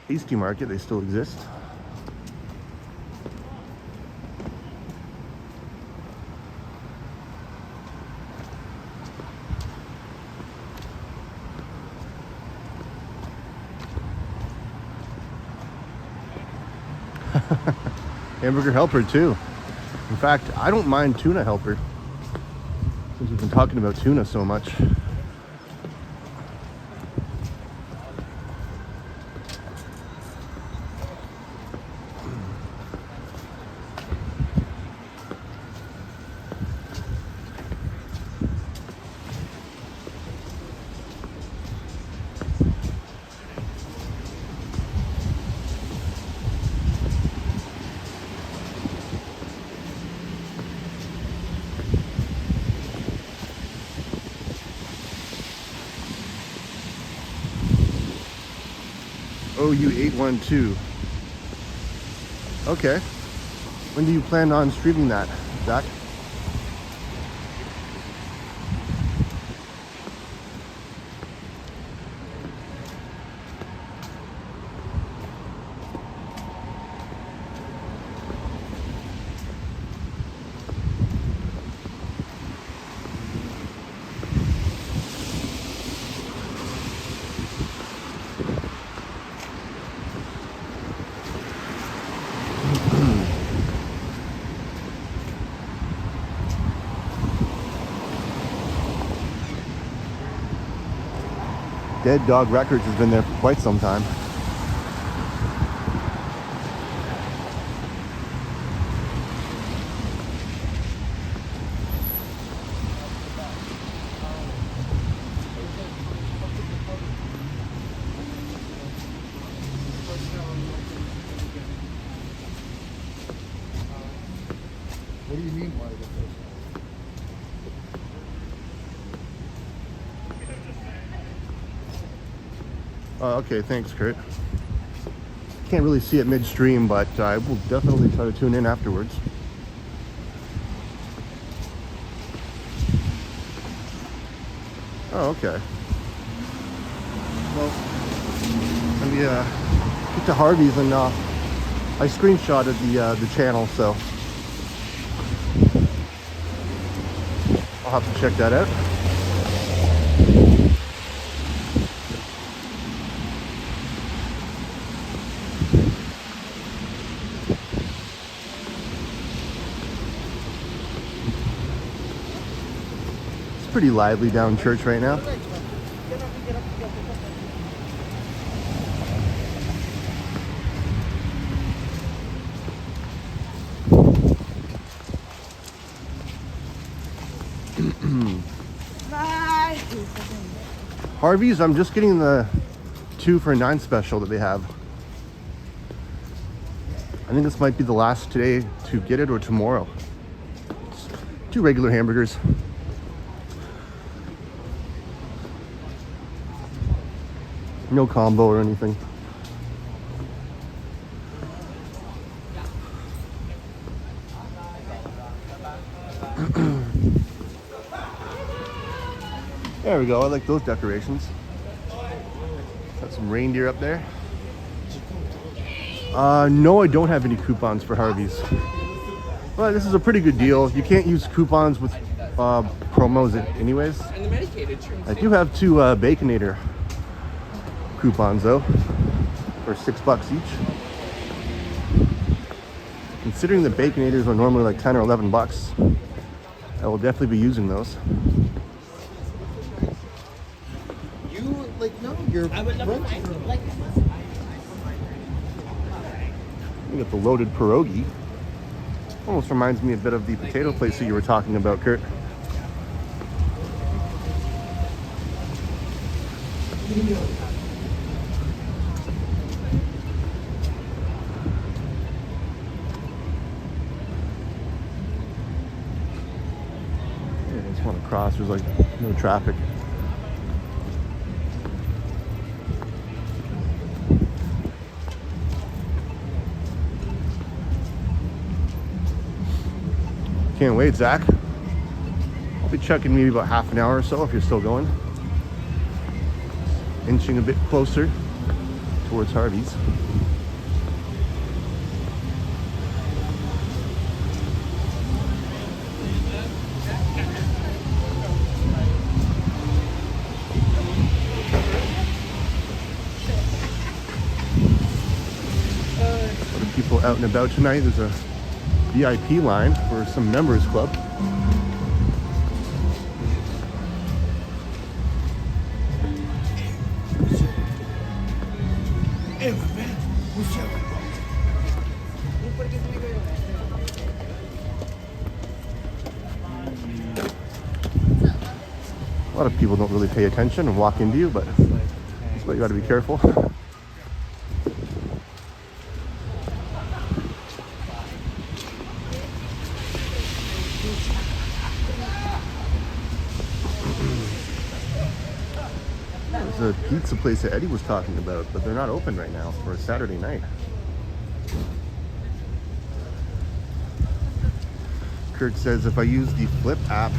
Hasty Market, they still exist. Hamburger helper too. In fact, I don't mind tuna helper, since we've been talking about tuna so much. OU812. Okay. When do you plan on streaming that, Zach? Dead Dog Records has been there for quite some time. What do you mean by this? Okay, thanks, Kurt. Can't really see it midstream, but I will definitely try to tune in afterwards. Oh, okay. Well, let me get to Harvey's, and I screenshotted the channel, so I'll have to check that out. Pretty lively down church right now. Bye. Harvey's, I'm just getting the 2 for $9 special that they have. I think this might be the last today to get it, or tomorrow. Just 2 regular hamburgers. No combo or anything. There we go. I like those decorations. Got some reindeer up there. No, I don't have any coupons for Harvey's. Well, this is a pretty good deal. You can't use coupons with promos anyways. And the medicated drinks. I do have 2 Baconator coupons though, for $6 each. Considering the Baconators are normally like 10 or 11 bucks, I will definitely be using those. You, like, no, you're I would love to find them. Like, We got the loaded pierogi. Almost reminds me a bit of the potato place that you were talking about, Kurt. Yeah, I just want to cross. There's like no traffic. Can't wait, Zach. I'll be checking maybe about half an hour or so if you're still going. Inching a bit closer towards Harvey's. A lot of people out and about tonight. There's a VIP line for some members club. A lot of people don't really pay attention and walk into you, but that's why you got to be careful. There's a pizza place that Eddie was talking about, but they're not open right now for a Saturday night. Kurt says if I use the Flip app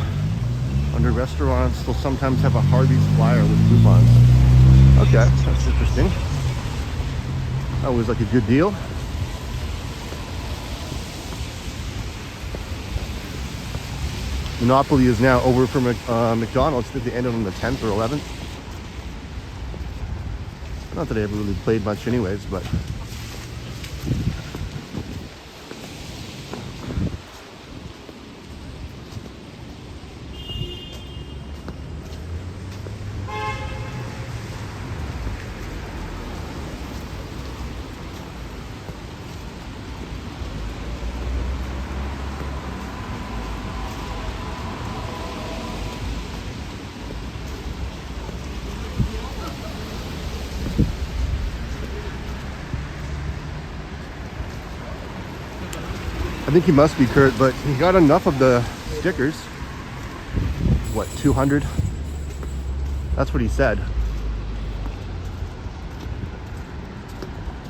under restaurants, they'll sometimes have a Harvey's flyer with coupons. Okay, that's interesting. That was like a good deal. Monopoly is now over for McDonald's. I think they ended on the 10th or 11th. Not that I ever really played much anyways, but I think he must be Kurt, but he got enough of the stickers. What, 200? That's what he said.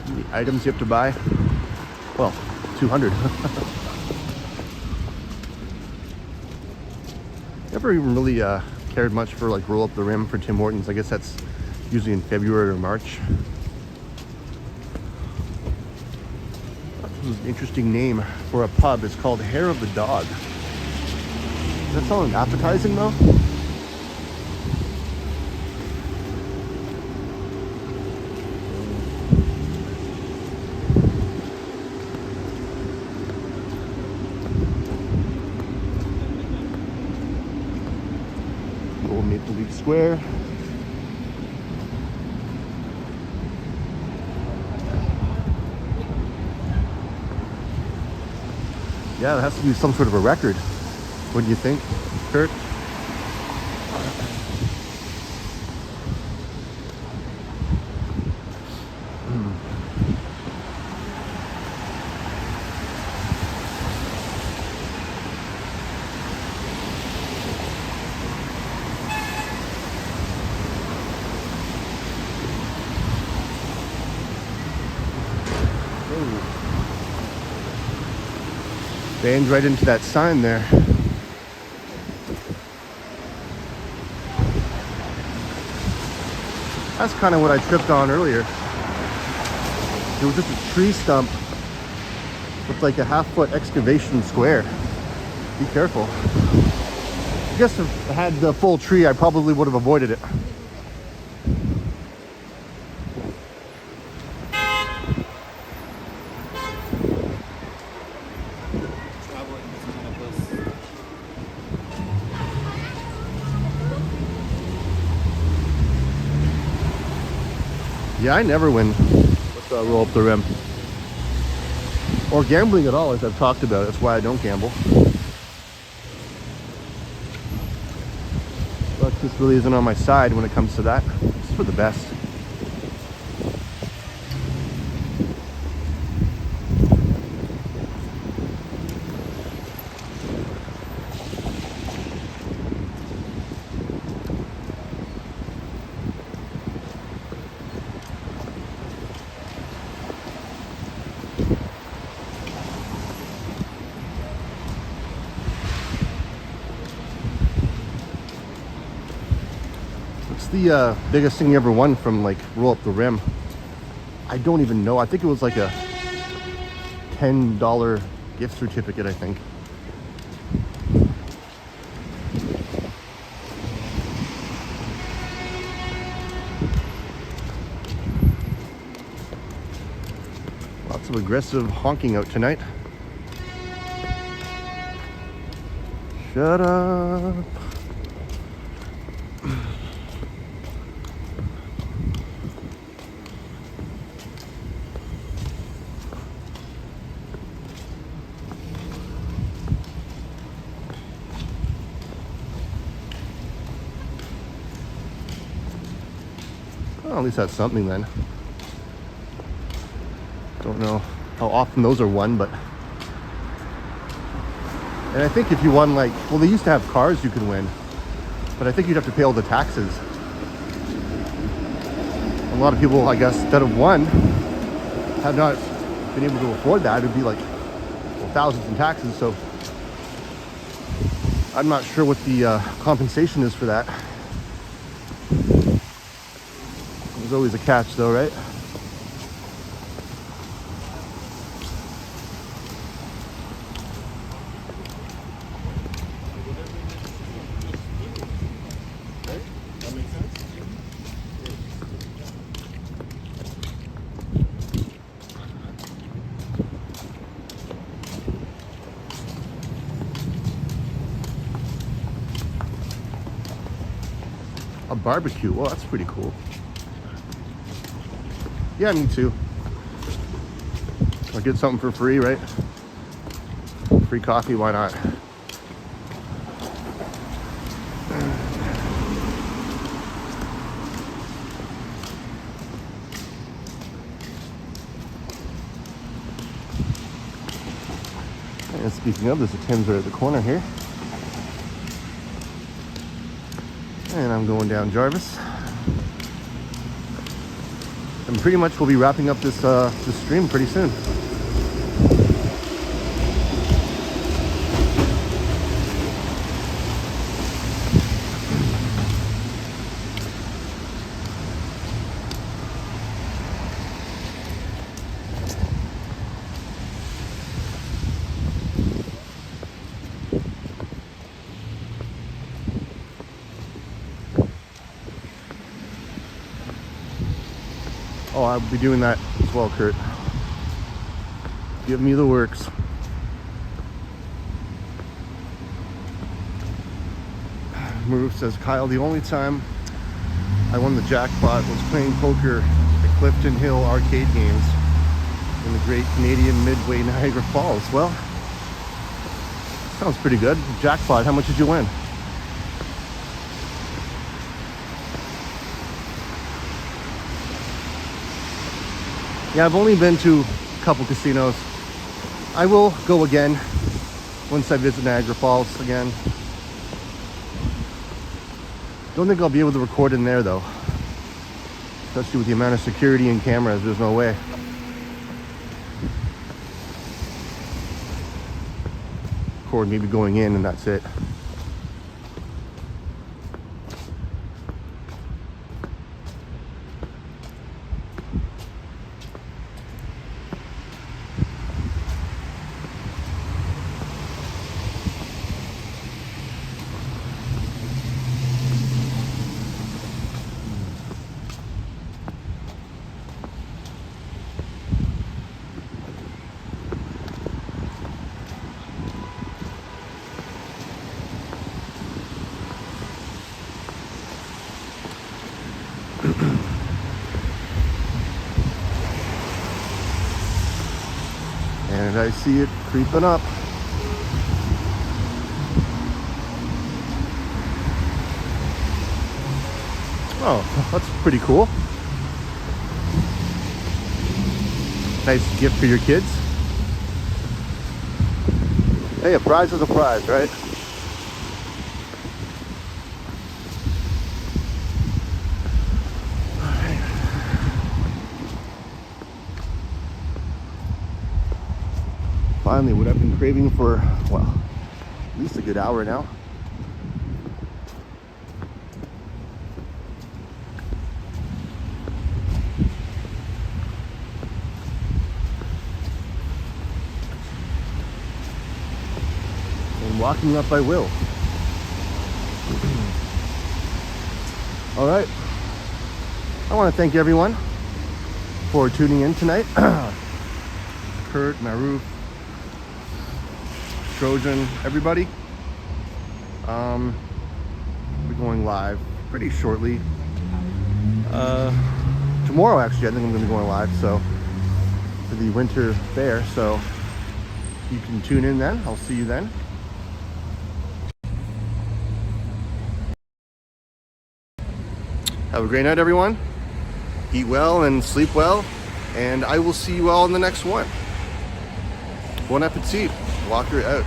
The items you have to buy? Well, 200. Never even really cared much for like roll up the rim for Tim Hortons. I guess that's usually in February or March. This is an interesting name for a pub. It's called Hair of the Dog. Does that sound appetizing though? Old Maple Leaf Square. Yeah, it has to be some sort of a record. What do you think, Kurt? Banged right into that sign there. That's kind of what I tripped on earlier. There was just a tree stump with like a half-foot excavation square. Be careful. I guess if I had the full tree, I probably would have avoided it. Yeah, I never win with roll up the rim. Or gambling at all, as I've talked about. That's why I don't gamble. Luck just really isn't on my side when it comes to that. It's for the best. What's the biggest thing you ever won from like roll up the rim? I don't even know. I think it was like a $10 gift certificate, I think. Lots of aggressive honking out tonight. Shut up. Well, at least that's something then. Don't know how often those are won, but... And I think if you won like... Well, they used to have cars you could win, but I think you'd have to pay all the taxes. A lot of people, I guess, that have won have not been able to afford that. It would be like, well, thousands in taxes, so... I'm not sure what the compensation is for that. There's always a catch though, right? A barbecue, well, that's pretty cool. Yeah, me too. I'll get something for free, right? Free coffee, why not? And speaking of, there's a Tim's right at the corner here. And I'm going down Jarvis. And pretty much we'll be wrapping up this stream pretty soon. Oh, I'll be doing that as well, Kurt. Give me the works. Maroof says, Kyle, the only time I won the jackpot was playing poker at Clifton Hill arcade games in the great Canadian Midway, Niagara Falls. Well, sounds pretty good. Jackpot, how much did you win? Yeah, I've only been to a couple casinos. I will go again once I visit Niagara Falls again. Don't think I'll be able to record in there though. Especially with the amount of security and cameras, there's no way. record maybe going in and that's it. And I see it creeping up. Oh, that's pretty cool. Nice gift for your kids. Hey, a prize is a prize, right? Finally, what I've been craving for, well, at least a good hour now. And walking up I will. All right. I want to thank everyone for tuning in tonight. Kurt, Maru, Trojan, everybody. We're going live pretty shortly. Tomorrow, actually, I think I'm going to be going live. So for the winter fair. So you can tune in then. I'll see you then. Have a great night, everyone. Eat well and sleep well. And I will see you all in the next one. Bon appetit. Walker out.